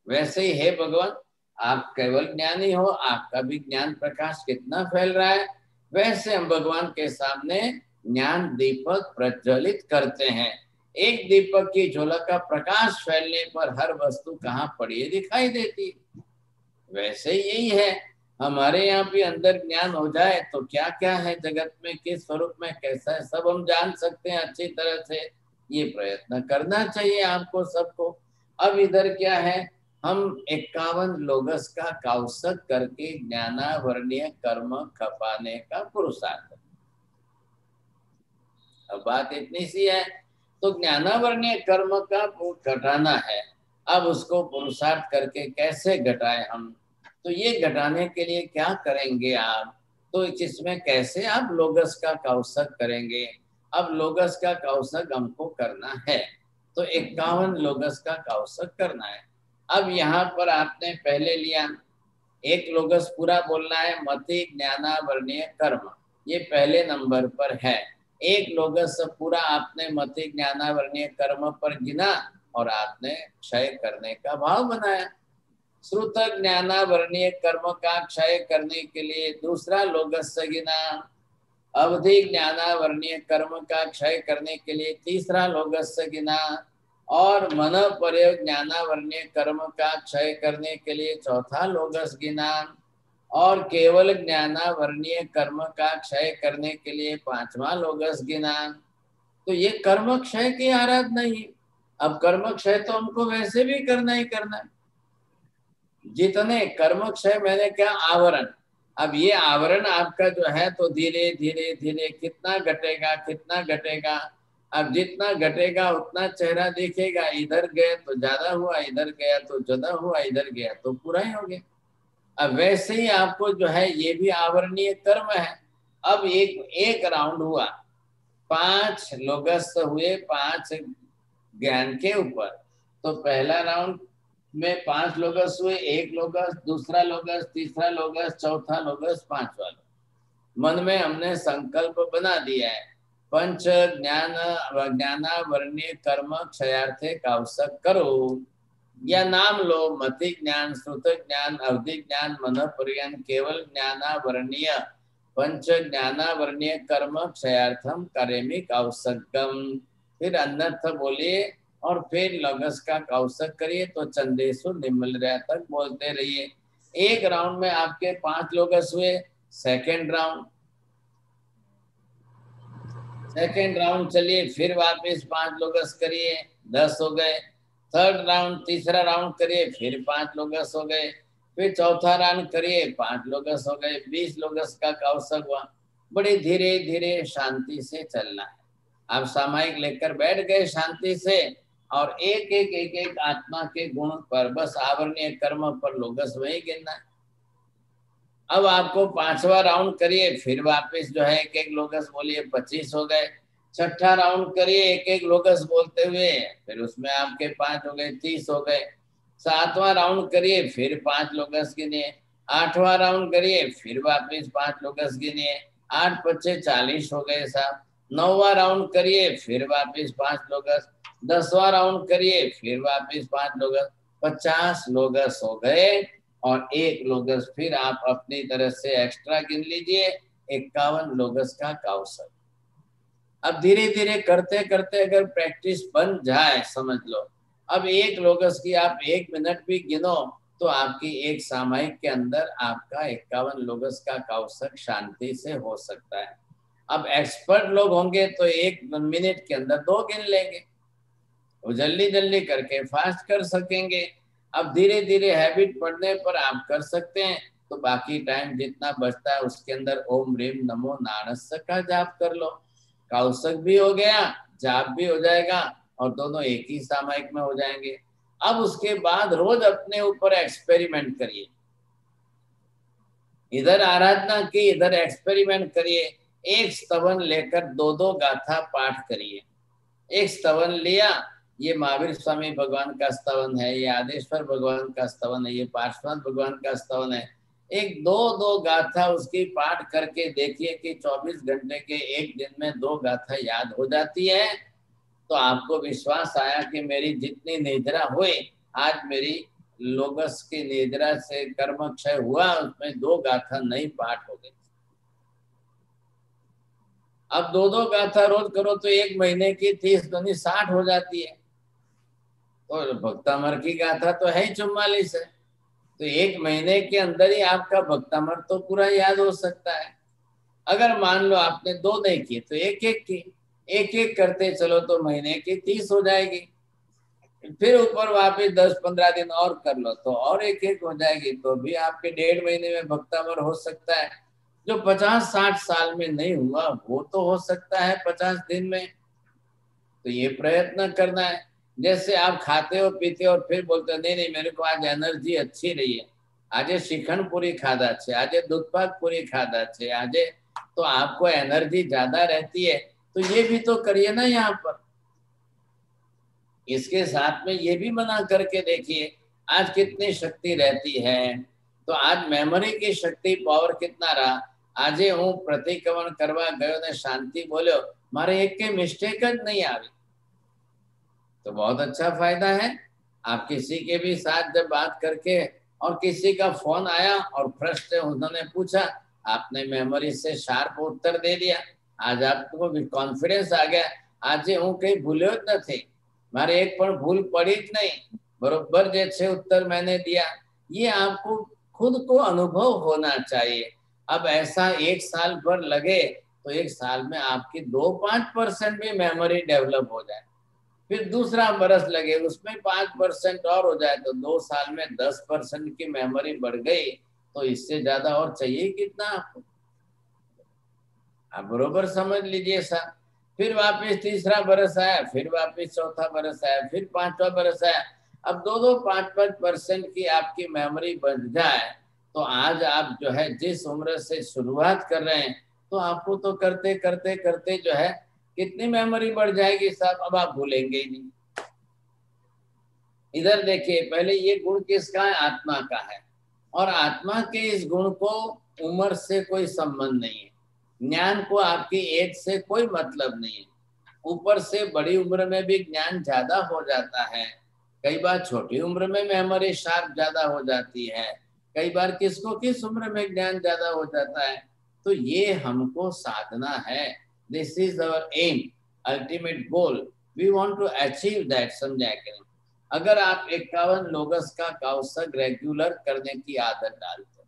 वैसे ही है भगवान। आप केवल ज्ञानी हो, आपका भी ज्ञान प्रकाश कितना फैल रहा है। वैसे हम भगवान के सामने ज्ञान दीपक प्रज्वलित करते हैं। एक दीपक की झोलक का प्रकाश फैलने पर हर वस्तु कहाँ पड़ी है दिखाई देती है। वैसे यही है, हमारे यहाँ भी अंदर ज्ञान हो जाए तो क्या क्या है जगत में, किस स्वरूप में कैसा है, सब हम जान सकते हैं अच्छी तरह से। ये प्रयत्न करना चाहिए आपको सबको। अब इधर क्या है, हम 51 लोगस का कौशक करके ज्ञानावरणीय कर्म खपाने का पुरुषार्थ। अब बात इतनी सी है, तो ज्ञानावरणीय कर्म का वो घटाना है। अब उसको पुरुषार्थ करके कैसे घटाए हम, तो ये घटाने के लिए क्या करेंगे आप, तो इसमें कैसे आप लोगस का कौशक करेंगे। अब लोगस का कौशक हमको करना है, तो 51 लोगस का कौशक करना है। अब यहाँ पर आपने पहले लिया, एक लोगस पूरा बोलना है, मति ज्ञानावरणीय कर्म, ये पहले नंबर पर है। एक लोगस पूरा आपने मति ज्ञानावरणीय कर्म पर गिना और आपने क्षय करने का भाव बनाया। श्रुत ज्ञानावरणीय कर्म का क्षय करने के लिए दूसरा लोगस गिना। अवधि ज्ञानावरणीय कर्म का क्षय करने के लिए तीसरा लोगस गिना। और मन प्रयोग ज्ञानावरणीय कर्म का क्षय करने के लिए चौथा लोगस गिना। और केवल ज्ञानावरणीय कर्म का क्षय करने के लिए पांचवा लोगस गिना। तो ये कर्म क्षय की आराधना ही। अब कर्म क्षय तो हमको वैसे भी करना ही करना है। जितने कर्म क्षय मैंने क्या, आवरण। अब ये आवरण आपका जो है तो धीरे धीरे धीरे कितना घटेगा कितना घटेगा। अब जितना घटेगा उतना चेहरा दिखेगा, इधर गए तो ज्यादा हुआ, इधर गया तो ज्यादा हुआ, इधर गया तो पूरा ही हो गया। अब वैसे ही आपको जो है ये भी आवरणीय कर्म है। अब एक एक राउंड हुआ, 5 लोगस हुए 5 ज्ञान के ऊपर। तो पहला राउंड में 5 लोगस हुए, एक लोगस, दूसरा लोगस, तीसरा लोगस, चौथा लोगस, पांचवा लोगस। मन में हमने संकल्प बना दिया है, पंच ज्ञान ज्ञानावरणीय कर्म क्षयार्थे कौशक करो, या नाम लो, मति ज्ञान, श्रुत ज्ञान, अवधि ज्ञान, मन पर्यन केवल ज्ञानावरणीय पंच ज्ञानावरणीय कर्म क्षयार्थम करेमि कौशकम। फिर अन्यर्थ बोलिए और फिर लगस का कौशक करिए, तो चंदेशु निम्न तक बोलते रहिए। एक राउंड में आपके 5 लोगस हुए। सेकेंड राउंड चलिए, फिर वापस 5 लोगस करिए, 10 हो गए। थर्ड राउंड, तीसरा राउंड करिए, फिर 5 लोगस हो गए। फिर चौथा राउंड करिए, 5 लोगस हो गए, 20 लोगस का कौशक हुआ। बड़ी धीरे धीरे शांति से चलना है। आप सामायिक लेकर बैठ गए शांति से, और एक एक एक एक आत्मा के गुण पर, बस आवरणीय कर्म पर लोगस वही गिनना है। अब आपको 5वां राउंड करिए, फिर वापस जो है एक एक लोगस बोलिए, 25 हो गए। छठा राउंड करिए एक एक लोगस बोलते हुए, फिर उसमें आपके 5 हो गए, 30 हो गए। 7वां राउंड करिए, फिर 5 लोगस गिनिए। 8वां राउंड करिए, फिर वापस 5 लोगस गिनिए। 8 पच्चे 40 हो गए साहब। 9वां राउंड करिए, फिर वापस 5 लोगस। 10वां राउंड करिए, फिर वापस 5 लोगस। 50 लोगस हो गए। और एक लोगस फिर आप अपनी तरफ से एक्स्ट्रा गिन लीजिए, 51 लोगस का कौशल। अब धीरे धीरे करते करते अगर प्रैक्टिस बन जाए, समझ लो, अब एक लोगस की आप 1 मिनट भी गिनो, तो आपकी एक सामायिक के अंदर आपका 51 लोगस का कौशल शांति से हो सकता है। अब एक्सपर्ट लोग होंगे तो 1 मिनट के अंदर 2 गिन लेंगे, वो जल्दी जल्दी करके फास्ट कर सकेंगे। अब धीरे धीरे हैबिट पढ़ने पर आप कर सकते हैं, तो बाकी टाइम जितना बचता है उसके अंदर ओम ह्रीम नमो नारस्य का जाप कर लो। कौशक भी हो गया, जाप भी हो जाएगा, और दोनों एक ही सामायिक में हो जाएंगे। अब उसके बाद रोज अपने ऊपर एक्सपेरिमेंट करिए, इधर आराधना की, इधर एक्सपेरिमेंट करिए। एक स्तवन लेकर 2-2 गाथा पाठ करिए। एक स्तवन लिया, ये महावीर स्वामी भगवान का स्तवन है, ये आदेश्वर भगवान का स्तवन है, ये पार्श्वनाथ भगवान का स्तवन है। एक 2-2 गाथा उसकी पाठ करके देखिए कि 24 घंटे के एक दिन में 2 गाथा याद हो जाती है, तो आपको विश्वास आया कि मेरी जितनी निद्रा हुई, आज मेरी लोगस की निद्रा से कर्म क्षय हुआ, उसमें 2 गाथा नई पाठ हो गई। अब 2-2 गाथा रोज करो तो 1 महीने की 30 दूनी 60 हो जाती है। तो भक्तामर की गाथा तो है ही 44 है। तो 1 महीने के अंदर ही आपका भक्तामृत तो पूरा याद हो सकता है। अगर मान लो आपने 2 नहीं की तो एक एक की, एक एक करते चलो तो महीने की 30 हो जाएगी। फिर ऊपर वापिस 10-15 दिन और कर लो तो और एक एक हो जाएगी, तो भी आपके 1.5 महीने में भक्तामृत हो सकता है। जो 50-60 साल में नहीं हुआ वो तो हो सकता है 50 दिन में। तो ये प्रयत्न करना है। जैसे आप खाते हो पीते हो और फिर बोलते हो नहीं नहीं मेरे को आज एनर्जी अच्छी रही है, आज श्रीखंड पूरी खादा छे, आज दूध पाक पूरी खादा छे, आज तो आपको एनर्जी ज्यादा रहती है। तो ये भी तो करिए ना यहाँ पर। इसके साथ में ये भी बना करके देखिए आज कितनी शक्ति रहती है। तो आज मेमोरी की शक्ति पावर कितना रहा। आज हूँ प्रतिक्रमण करवा गयो ने शांति बोलो, मारे एक के मिस्टेक ज नहीं आई। तो बहुत अच्छा फायदा है। आप किसी के भी साथ जब बात करके और किसी का फोन आया और प्रश्न उन्होंने पूछा, आपने मेमोरी से शार्प उत्तर दे दिया, आज आपको भी कॉन्फिडेंस आ गया। आज हूँ कहीं भूल्यो ज नहीं, मारे एक पण भूल पड़ी ज नहीं, बरोबर जैसे उत्तर मैंने दिया। ये आपको खुद को अनुभव होना चाहिए। अब ऐसा 1 साल भर लगे तो 1 साल में आपकी 2-5% भी मेमोरी डेवलप हो जाए, फिर दूसरा बरस लगे उसमें 5% और हो जाए, तो 2 साल में 10% की मेमोरी बढ़ गई। तो इससे ज्यादा और चाहिए कितना आपको। आप बरोबर समझ लीजिए सर। फिर वापस तीसरा बरस आया, फिर वापस चौथा बरस आया, फिर 5वां बरस आया। अब 2-5% की आपकी मेमोरी बढ़ जाए तो आज आप जो है जिस उम्र से शुरुआत कर रहे हैं, तो आपको तो करते करते करते जो है कितनी मेमोरी बढ़ जाएगी साहब, अब आप भूलेंगे ही नहीं। इधर देखिए पहले ये गुण किसका है, आत्मा का है। और आत्मा के इस गुण को उम्र से कोई संबंध नहीं है, ज्ञान को आपकी एज से कोई मतलब नहीं है। ऊपर से बड़ी उम्र में भी ज्ञान ज्यादा हो जाता है, कई बार छोटी उम्र में मेमोरी शार्प ज्यादा हो जाती है, कई बार किसको किस उम्र में ज्ञान ज्यादा हो जाता है। तो ये हमको साधना है। This is our aim, ultimate goal, we want to achieve that. समझा कि नहीं। अगर आप 51 लोगस का कौशक रेगुलर करने की आदत डालते,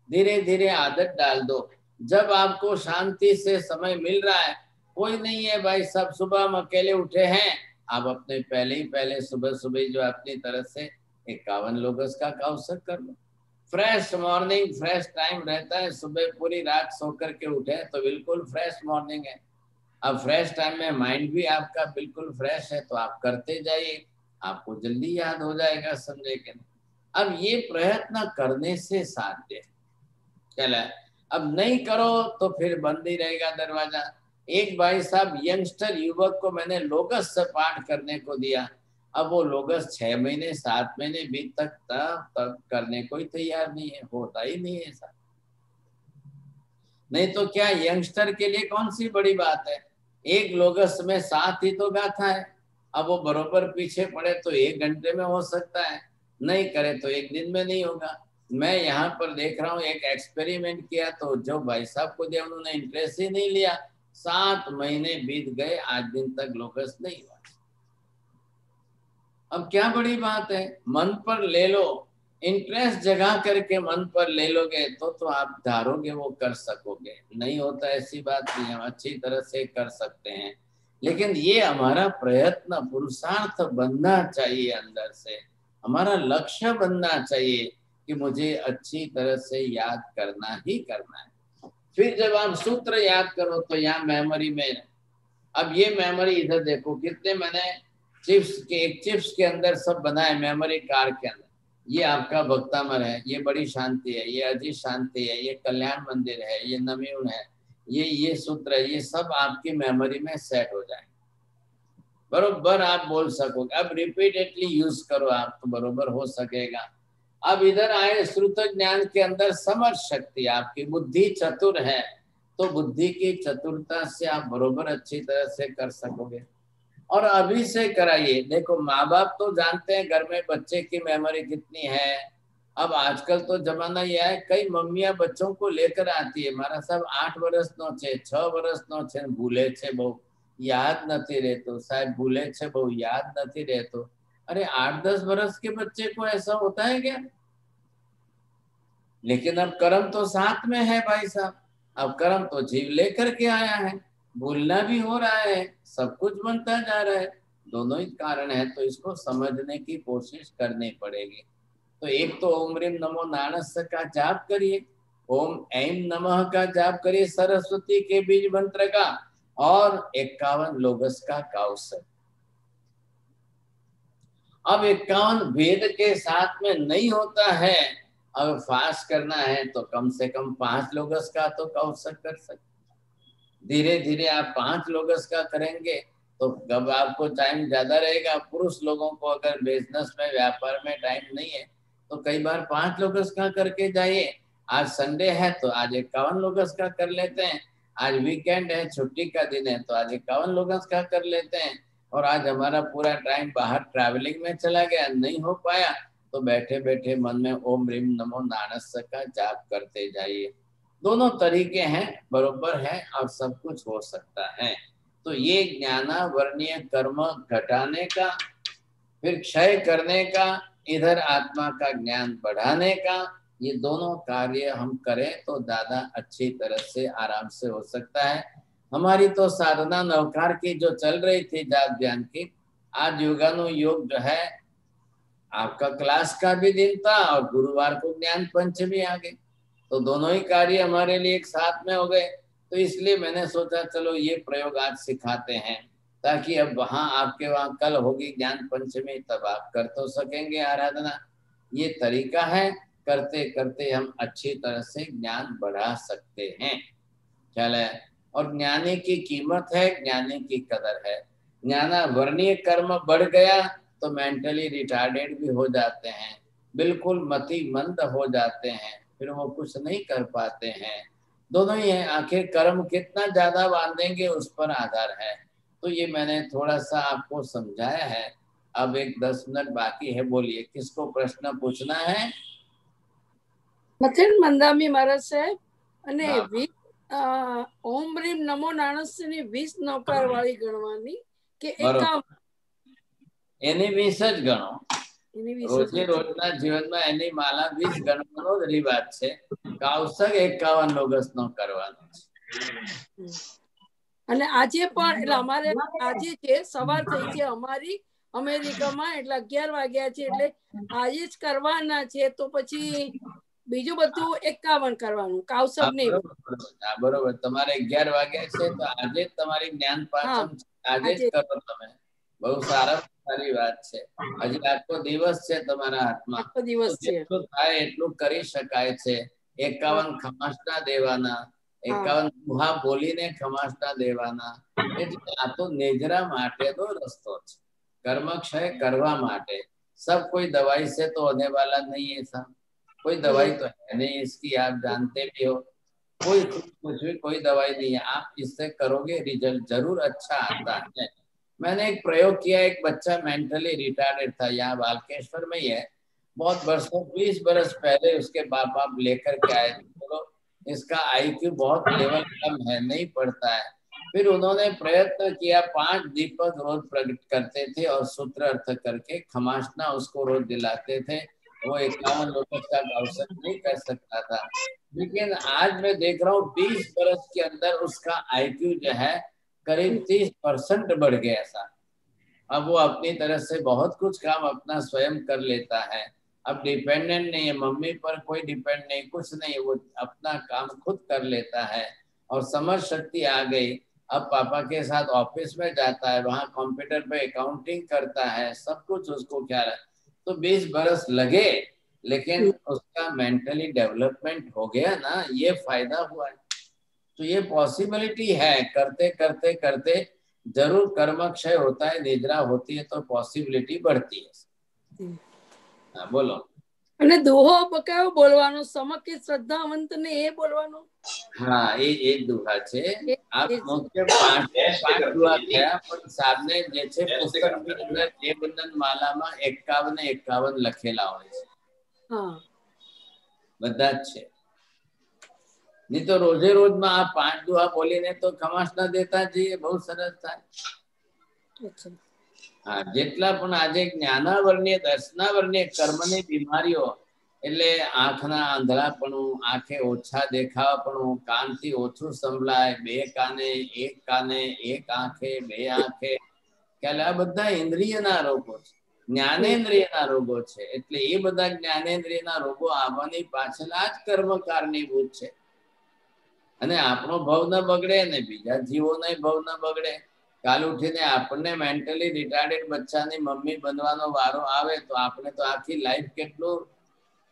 धीरे धीरे आदत डाल दो। जब आपको शांति से समय मिल रहा है, कोई नहीं है भाई, सब सुबह हम अकेले उठे हैं, आप अपने पहले सुबह सुबह जो अपनी तरफ से 51 लोगस का कौशक कर लो। फ्रेश मॉर्निंग, फ्रेश टाइम रहता है, सुबह पूरी रात सो करके उठे तो बिल्कुल फ्रेश मॉर्निंग है। अब फ्रेश टाइम में माइंड भी आपका बिल्कुल फ्रेश है, तो आप करते जाइए, आपको जल्दी याद हो जाएगा। समझे कि नहीं। अब ये प्रयत्न करने से साध्य है। चला, अब नहीं करो तो फिर बंद ही रहेगा दरवाजा। एक भाई साहब यंगस्टर युवक को मैंने लोगस से पाठ करने को दिया, अब वो लोगस 6 महीने 7 महीने बीत तक करने कोई तैयार नहीं है, होता ही नहीं है ऐसा। नहीं तो क्या यंगस्टर के लिए कौन सी बड़ी बात है, एक लोगस में 7 ही तो गाथा है। अब वो बरोबर पीछे पड़े तो 1 घंटे में हो सकता है, नहीं करे तो 1 दिन में नहीं होगा। मैं यहाँ पर देख रहा हूँ, एक एक्सपेरिमेंट किया तो जो भाई साहब को दिया उन्होंने इंटरेस्ट ही नहीं लिया, 7 महीने बीत गए, आज दिन तक लोगस नहीं हुआ। अब क्या बड़ी बात है, मन पर ले लो, इंटरेस्ट जगा करके मन पर ले लोगे तो आप धारोगे वो कर सकोगे। नहीं होता ऐसी बात नहीं, हम अच्छी तरह से कर सकते हैं, लेकिन ये हमारा प्रयत्न पुरुषार्थ बनना चाहिए, अंदर से हमारा लक्ष्य बनना चाहिए कि मुझे अच्छी तरह से याद करना ही करना है। फिर जब आप सूत्र याद करो तो यहाँ मेमोरी में, अब ये मेमोरी इधर देखो कितने मैंने चिप्स के, एक चिप्स के अंदर सब बनाए मेमोरी कार्ड के अंदर। ये आपका भक्तामर है, ये बड़ी शांति है, ये अजीत शांति है, ये कल्याण मंदिर है, ये नमयून है, ये सूत्र है, ये सब आपकी मेमोरी में सेट हो जाए, बरोबर आप बोल सकोगे। अब रिपीटेडली यूज करो आप तो बरोबर हो सकेगा। अब इधर आए श्रुत ज्ञान के अंदर समझ शक्ति, आपकी बुद्धि चतुर है तो बुद्धि की चतुरता से आप बरोबर अच्छी तरह से कर सकोगे। और अभी से कराइए। देखो माँ बाप तो जानते हैं घर में बच्चे की मेमोरी कितनी है। अब आजकल तो जमाना यह है, कई मम्मियां बच्चों को लेकर आती है, मारा साहब 8 वर्ष नो छे, 6 वर्ष नो छे, भूले छे बहु, याद नहीं रहतो साहब, भूले छे बहु, याद नहीं रहतो। अरे 8-10 वर्ष के बच्चे को ऐसा होता है क्या? लेकिन अब कर्म तो साथ में है भाई साहब। अब कर्म तो जीव लेकर के आया है, भूलना भी हो रहा है, सब कुछ बनता जा रहा है, दोनों ही कारण है। तो इसको समझने की कोशिश करनी पड़ेगी। तो एक तो ओम ह्रीम नमो नाणस्य का जाप करिए, ओम ऐं नमः का जाप करिए सरस्वती के बीज मंत्र का, और 51 लोगस का काउसर। अब 51 वेद के साथ में नहीं होता है, अगर फास्ट करना है तो कम से कम 5 लोगस का तो काउसर कर सकते। धीरे धीरे आप 5 लोगस का करेंगे तो जब आपको टाइम ज्यादा रहेगा। पुरुष लोगों को अगर बिजनेस में व्यापार में टाइम नहीं है तो कई बार 5 लोगस का करके जाइए। आज संडे है तो आज 51 लोगस का कर लेते हैं, आज वीकेंड है छुट्टी का दिन है तो आज 51 लोगस का कर लेते हैं। और आज हमारा पूरा टाइम बाहर ट्रैवलिंग में चला गया, नहीं हो पाया, तो बैठे बैठे मन में ओम ह्रीम नमो नाणस्य का जाप करते जाइए। दोनों तरीके हैं, बरोबर है, और सब कुछ हो सकता है। तो ये ज्ञानावर्णीय कर्म घटाने का, फिर क्षय करने का, इधर आत्मा का ज्ञान बढ़ाने का, ये दोनों कार्य हम करें तो ज्यादा अच्छी तरह से आराम से हो सकता है। हमारी तो साधना नवकार की जो चल रही थी जाप ज्ञान की, आज योगानुयोग जो है आपका क्लास का भी दिन था और गुरुवार को ज्ञान पंचमी आ गई, तो दोनों ही कार्य हमारे लिए एक साथ में हो गए। तो इसलिए मैंने सोचा चलो ये प्रयोग आज सिखाते हैं, ताकि अब वहां आपके वहां कल होगी ज्ञान पंचमी, तब आप कर तो सकेंगे आराधना। ये तरीका है, करते करते हम अच्छी तरह से ज्ञान बढ़ा सकते हैं। ख्याल है? और ज्ञानी की कीमत है, ज्ञानी की कदर है। ज्ञानावर्णीय कर्म बढ़ गया तो मेंटली रिटार्डेड भी हो जाते हैं, बिल्कुल मति मंद हो जाते हैं, फिर वो कुछ नहीं कर पाते हैं। दोनों ही है, आखिर कर्म कितना ज्यादा बांधेंगे उस पर आधार है। तो ये मैंने थोड़ा सा आपको समझाया है। अब एक 10 मिनट बाकी है, बोलिए किसको प्रश्न पूछना है? મથેન મંદામી મહારાજ સાહેબ અને हाँ। ઓમ રીમ નમો નાણસ્યની 20 નૌકાર વાળી ગણવાની કે બરોબર, 51? એની 20 જ ગણો। એની 20 રોજે રોજના જીવનમાં એની માલા 20 ગણવાનો જ રિવાજ છે। કાવસક 51 લોગસનો કરવાનો છે। અને આજે પણ એટલે અમારે આજે છે સવાર થઈ છે અમારી અમેરિકામાં, એટલે 11 વાગ્યા છે, એટલે આજે જ કરવાના છે, તો પછી બીજું બધું 51 કરવાનું, કાવસબ નહીં। બરોબર, તમારે 11 વાગ્યા છે તો આજે જ તમારી જ્ઞાન પાંચમ છે, આજે જ કરો તમે। બહુ સારી વાત છે। હજી આખો દિવસ છે તમારા હાથમાં, આખો દિવસ છે, જેટલું થાય એટલું કરી શકાય છે। 51 ખમાસના દેવાના, 51 દુહા બોલીને ખમાસના દેવાના। એટલે આ તો નેજરા માટેનો રસ્તો છે, કર્મક્ષય કરવા માટે। सब कोई दवाई से तो होने वाला नहीं है साहब, कोई दवाई तो है नहीं इसकी, आप जानते भी हो। कुछ भी कोई दवाई नहीं है, आप इससे करोगे रिजल्ट जरूर अच्छा आता है। मैंने एक प्रयोग किया, एक बच्चा मेंटली रिटार्डेड था, यहाँ बालकेश्वर में ही है। बहुत वर्षों 20 बरस पहले उसके बाप बाप लेकर के आए थे, चलो इसका IQ बहुत लेवल कम है, नहीं पढ़ता है। फिर उन्होंने प्रयत्न किया, 5 दीपक रोज प्रकट करते थे और सूत्र अर्थ करके खमासना उसको रोज दिलाते थे। वो 51 लोगों का अवसर नहीं कर सकता था, लेकिन आज मैं देख रहा हूँ 20 बरस के अंदर उसका IQ जो है करीब 30% बढ़ गया था। अब वो अपनी तरह से बहुत कुछ काम अपना स्वयं कर लेता है। अब डिपेंडेंट नहीं है, मम्मी पर कोई डिपेंड नहीं, कुछ नहीं, वो अपना काम खुद कर लेता है और समझ शक्ति आ गई। अब पापा के साथ ऑफिस में जाता है, वहाँ कंप्यूटर पे अकाउंटिंग करता है, सब कुछ उसको ख्याल है। तो 20 बरस लगे, लेकिन उसका मेंटली डेवलपमेंट हो गया ना, ये फायदा हुआ है। तो ये पॉसिबिलिटी है, करते करते करते जरूर कर्मक्षय होता है, निद्रा होती है तो पॉसिबिलिटी बढ़ती है। हाँ बोलो। અને દોહો કયો બોલવાનો? સમકે શ્રદ્ધાવંતને એ બોલવાનો? हाँ, એ દુહા છે। આપ મુખ્ય 5 દુહા થયા, પણ સાબને જે છે પુસ્તકની અંદર જે બંધન માલામાં 51 લખેલા હોય છે। હા, બધા જ છે। नहीं तो रोजे रोज में आप 5 दुआ बोलीने तो खमास ना देता जઈએ, बहुत सरस થાય। हाँ, જેટલા પણ આજે જ્ઞાનાવર્ણીય દર્શનાવર્ણીય કર્મની બીમારીઓ એટલે આંખના આંધળાપણું, આંખે ઓછા દેખાવાપણું, કાનથી ઓછું સંભળાય, બે કાને, એક આંખે, બે આંખે, એટલે આ બધા ઇન્દ્રિયના રોગો છે, જ્ઞાનેન્દ્રિયના રોગો છે. એટલે એ બધા જ્ઞાનેન્દ્રિયના રોગો આવવાની પાછળ આ જ કર્મ કારણીભૂત છે. અને આપણો ભવ ન બગડે ને બીજા જીવોનો ભવ ન બગડે. કાલ ઉઠીને આપણને મેન્ટલી રિટાર્ડેડ બચ્ચાની મમ્મી બનવાનો વારો આવે તો આપણે તો આખી લાઈફ કેટલું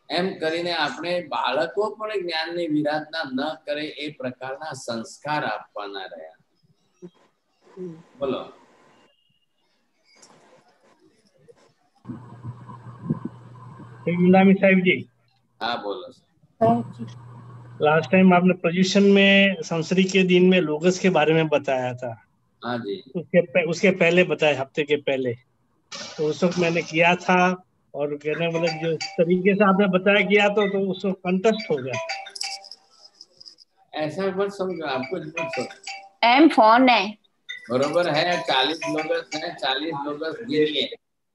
એમ કરીને આપણે બાળકો પણ જ્ઞાનની વિરાધના ન કરે એ પ્રકારના સંસ્કાર આપવાના રહ્યા. બોલો. नंदामी साहिब जी, हाँ बोलो. लास्ट टाइम आपने पोजीशन में संसरी के दिन में लोगस के बारे में बताया था. हाँ जी. उसके पहले बताया, हफ्ते के पहले. तो उस वक्त मैंने किया था और कहने मतलब जो तरीके से आपने बताया किया तो उस वक्त कंटेस्ट हो गया. ऐसा मत समझो, आपको मत समझो. एम फोन है बरोबर है. 40 लोगस है, 40 लोगस गिनिए.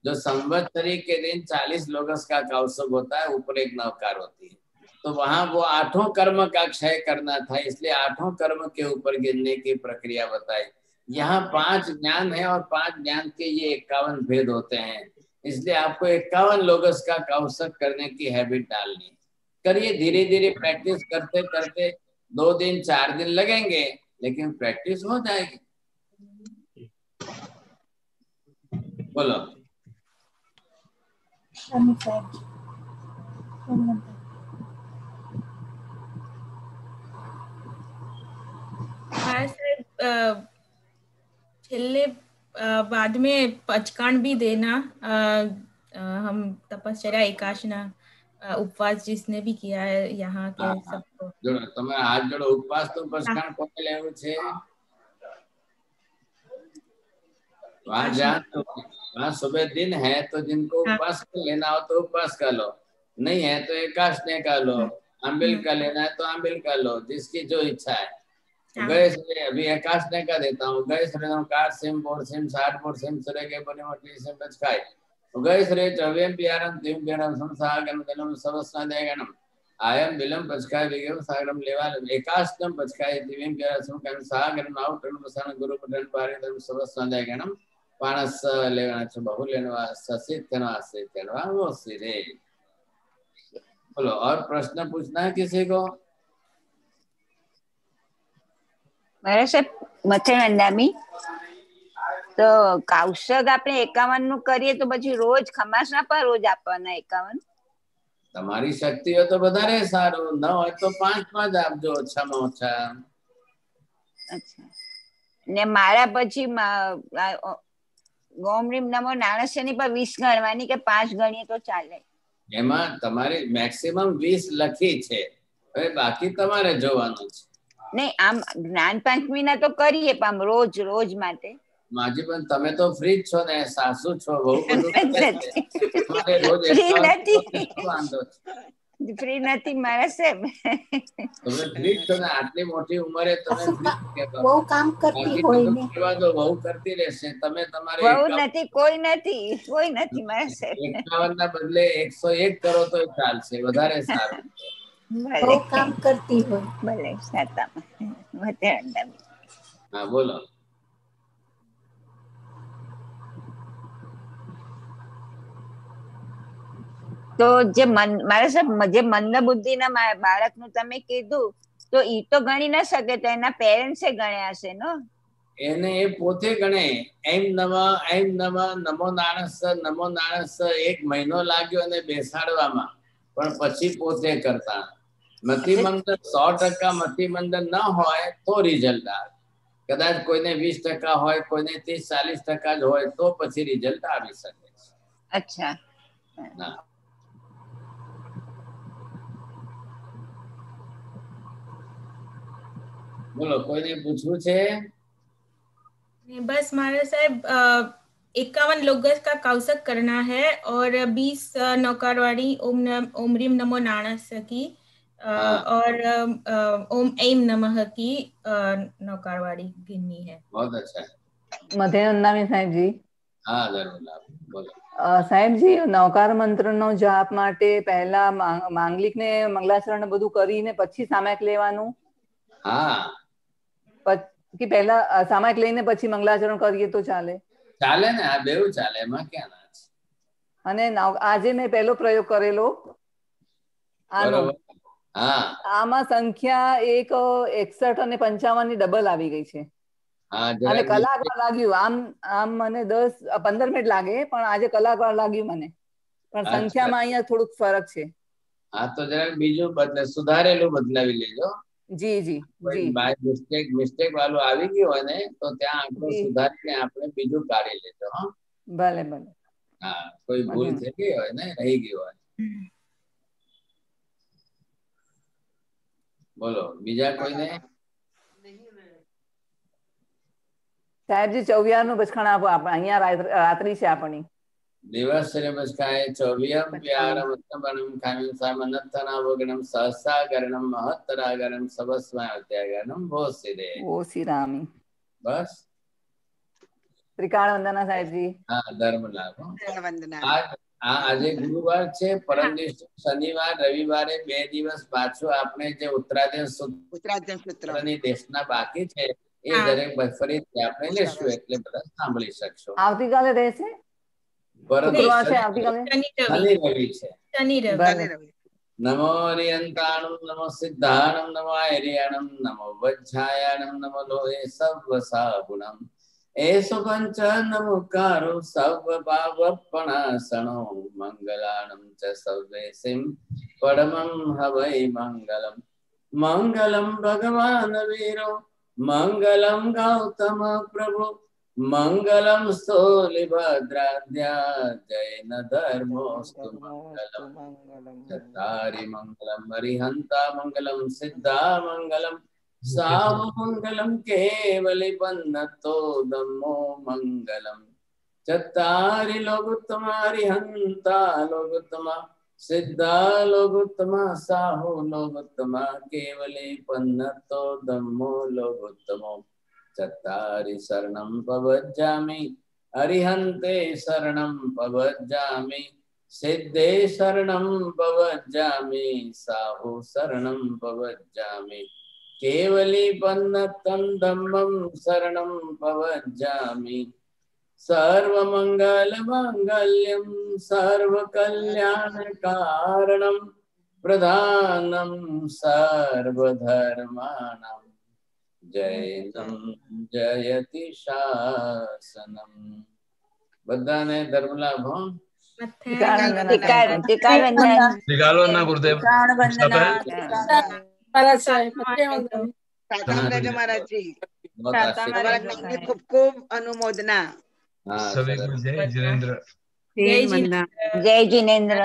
जो संवत्सरी के दिन 40 लोगस का कौशक होता है, ऊपर एक नवकार होती है. तो वहां वो 8 कर्म का क्षय करना था, इसलिए 8 कर्म के ऊपर गिनने की प्रक्रिया बताई. यहाँ 5 ज्ञान है और 5 ज्ञान के ये 51 भेद होते हैं. इसलिए आपको 51 लोगस का कौशक करने की हैबिट डालनी. करिए, धीरे धीरे प्रैक्टिस करते करते 2 दिन 4 दिन लगेंगे, लेकिन प्रैक्टिस हो जाएगी. बोलो. छेल्ले बाद में पचकान भी देना. हम तपस्या एकाशना उपवास जिसने भी किया है यहाँ के सबको जोड़ो. तुम्हारे हाथ जोड़ो. उपवास तो पचकान कोने लेવું છે? वहाँ सुबह दिन है तो जिनको उपवास कर लेना हो तो उपवास कर लो, नहीं है तो एकाशने का लो. आंबिल का लेना है तो आंबिल का लो, जिसकी जो इच्छा है. गए अभी एकाशने का देता हूँ. गए श्रेण कार सिम बोर सिम 60 बोर सिम सुरे के बने मोटी सिम बचकाई. गए श्रे चवेम पियारम तिम पियारम संसागरम दलम सवस्ना देगणम आयम बिलम पचकाय विगम सागरम लेवाल एकाशनम पचकाय तिम पियारम संकन सागरम आउटन बसन गुरु पटन पारे दलम सवस्ना देगणम पानस लेवना छ बहुलेनवा ससितनवा सितनवा वो सिरे. बोलो. और प्रश्न पूछना है किसी को? મારા સાહેબ મથેનંદામી તો કૌશક આપણે 51 નું કરીએ તો પછી રોજ ખમાસના પર રોજ આપવાના 51. તમારી શક્તિ હોય તો વધારે સારું, ન હોય તો 5 આપજો ઓછામાં ઓછા. અચ્છા. ને મારા પછી ઓમ રીમ નમો નાણસ્યની પર 20 ગણવાની કે 5 ગણીએ તો ચાલે? એમાં તમારે મેક્સિમમ 20 લખી છે, હવે બાકી તમારે જોવાનું છે. નહીં, આમ જ્ઞાન પાંચમીના તો કરીએ પણ આમ રોજ રોજ માટે. માજી પણ તમે તો ફ્રી જ છો ને, સાસુ છો, બહુ બધું તમારે રોજ વાંધો છે. ફ્રી નથી મારા સાહેબ. તમે ફ્રી જ છો ને, આટલી મોટી ઉંમરે તમે બહુ કામ કરતી હોય ને. બહુ કરતી રહેશે. તમે તમારે બહુ નથી, કોઈ નથી મારા સાહેબ. 51 ના બદલે 101 કરો તો ચાલશે, વધારે સારું. બહુ કામ કરતી હોય. ભલે સાતામાં. હા બોલો. તો જે મારા સાહેબ જે મંદ બુદ્ધિના બાળકનું તમે કીધું તો ઈ તો ગણી ન શકે, તો એના પેરેન્ટ્સે ગણ્યા હશે નો? એને એ પોતે ગણે. એમ નમો નાણસ 1 મહિનો લાગ્યો અને બેસાડવામાં, પણ પછી પોતે કરતા. મતિમંદ 100% મતિમંદ ન હોય તો રિઝલ્ટ આવે. કદાચ કોઈને 20% હોય, કોઈને 30-40% જ હોય તો પછી રિઝલ્ટ આવી શકે. અચ્છા. બોલો, કોઈને પૂછવું છે? बस महाराज साहब 51 लोगस का कौशक करना है और 20 नौकारवाड़ी ओम रीम नमो नाणस की और ओम ऐम नमः की नौकारवाड़ी गिननी है. बहुत अच्छा है. मधेनंदामी साहब जी. हाँ जरूर बोलो. સાહેબજી નવકાર મંત્રનો જાપ માટે પહેલા માંગલિકને મંગલાચરણ બધું કરીને પછી સામાયિક લેવાનું? હા, કે પહેલા સામાયિક લઈને પછી મંગલાચરણ કરીએ તો ચાલે? ચાલે ને, આ બેવું ચાલે, એમાં ક્યાં ના છે. અને આજે મેં પહેલો પ્રયોગ કરેલો આનો, હા, આમાં સંખ્યા 61 અને 55 ની ડબલ આવી ગઈ છે. હા, અને કલાક વાર લાગ્યું. આમ મને 10-15 મિનિટ લાગે, પણ આજે કલાક વાર લાગ્યું મને. પણ સંખ્યામાં અહીંયા થોડુંક ફરક છે. હા, તો જરાક બીજું સુધારેલું બદલાવી લેજો. જી જી જી. મિસ્ટેક વાળું આવી ગયું હોય ને તો ત્યાં આંકડો સુધારીને આપણે બીજું કાઢી લેજો. હા, ભલે ભલે. હા, કોઈ ભૂલ થઈ ગઈ હોય ને, રહી ગયું હોય. બોલો બીજા કોઈને? સાહેબજી 24 નું બચખાણ આપો. અહીંયા રાત્રિ છે આપણી. દિવસ રે બચકાય 24 પ્યારમ ઉત્તમણમ ખામિમ સામનત્તનાવગણમ સહસાગરણમ મહત્તરાગરણમ સબસ્માત્યાગરણમ ભોસિદે. ભોસિરામી. બસ. ત્રિકાળ વંદના સાહેબજી. હા, ધર્મ લાભ. આજે ગુરુવાર છે, પરમ દિવસે શનિવાર, રવિવારે 2 દિવસ પાછું આપણે જે ઉત્તરાયણ સૂત્રની દેશના બાકી છે એ દરેક ફરીથી આપણે લેશું, એટલે બધા સાંભળી શકશો. આવતીકાલે રહેશે? શુક્રવાર છે, આવતીકાલે શનિ રવિ છે. નમો હરિયંતાણમ નમો સિદ્ધાણમ નમો હરિયાણમ નમો વજ્જાયાણમ નમો લોહે સર્વ સાગુણમ એસો પંચ નમુકારો સર્વ ભાવપણાસણો મંગલાણમ ચ સર્વેસિમ પરમં હવૈ મંગલમ. મંગલમ ભગવાન વીરો મંગલમ ગૌતમ પ્રભુ મંગલમ સ્થૂલિભદ્રાદ્યા જૈન ધર્મોસ્તુ મંગલમ. ચત્તારી મંગલમ હરિહંતા મંગલમ સિદ્ધા મંગલમ સાવ મંગલમ કેવલી પન્નતો ધમ્મો મંગલમ. ચત્તારી લોકોત્તમા હરિહંતા લોકોત્તમા સિદ્ધા લોકોત્તમા સાહો લોકોત્તમા કેવલી પન્નતો ધમ્મો લોકોત્તમો. ચત્તારી શરણમ પવજ્જામિ હરિહંતે શરણમ પવજ્જામિ સિદ્ધે શરણમ પવજ્જામિ સાહુ શરણમ પવજ્જામિ કેવલી પન્નતં ધમ્મં શરણમ પવજ્જામિ. સર્વમંગલ મંગલ્યમ સર્વકલ્યાણકારણમ પ્રધાનમ સર્વધર્માણામ જૈનમ જયતિ શાસનમ. બધાને ધર્મ લાભ. હો. ગુરુદેવ. ખૂબ ખૂબ અનુમોદના. જય જીનેન્દ્ર.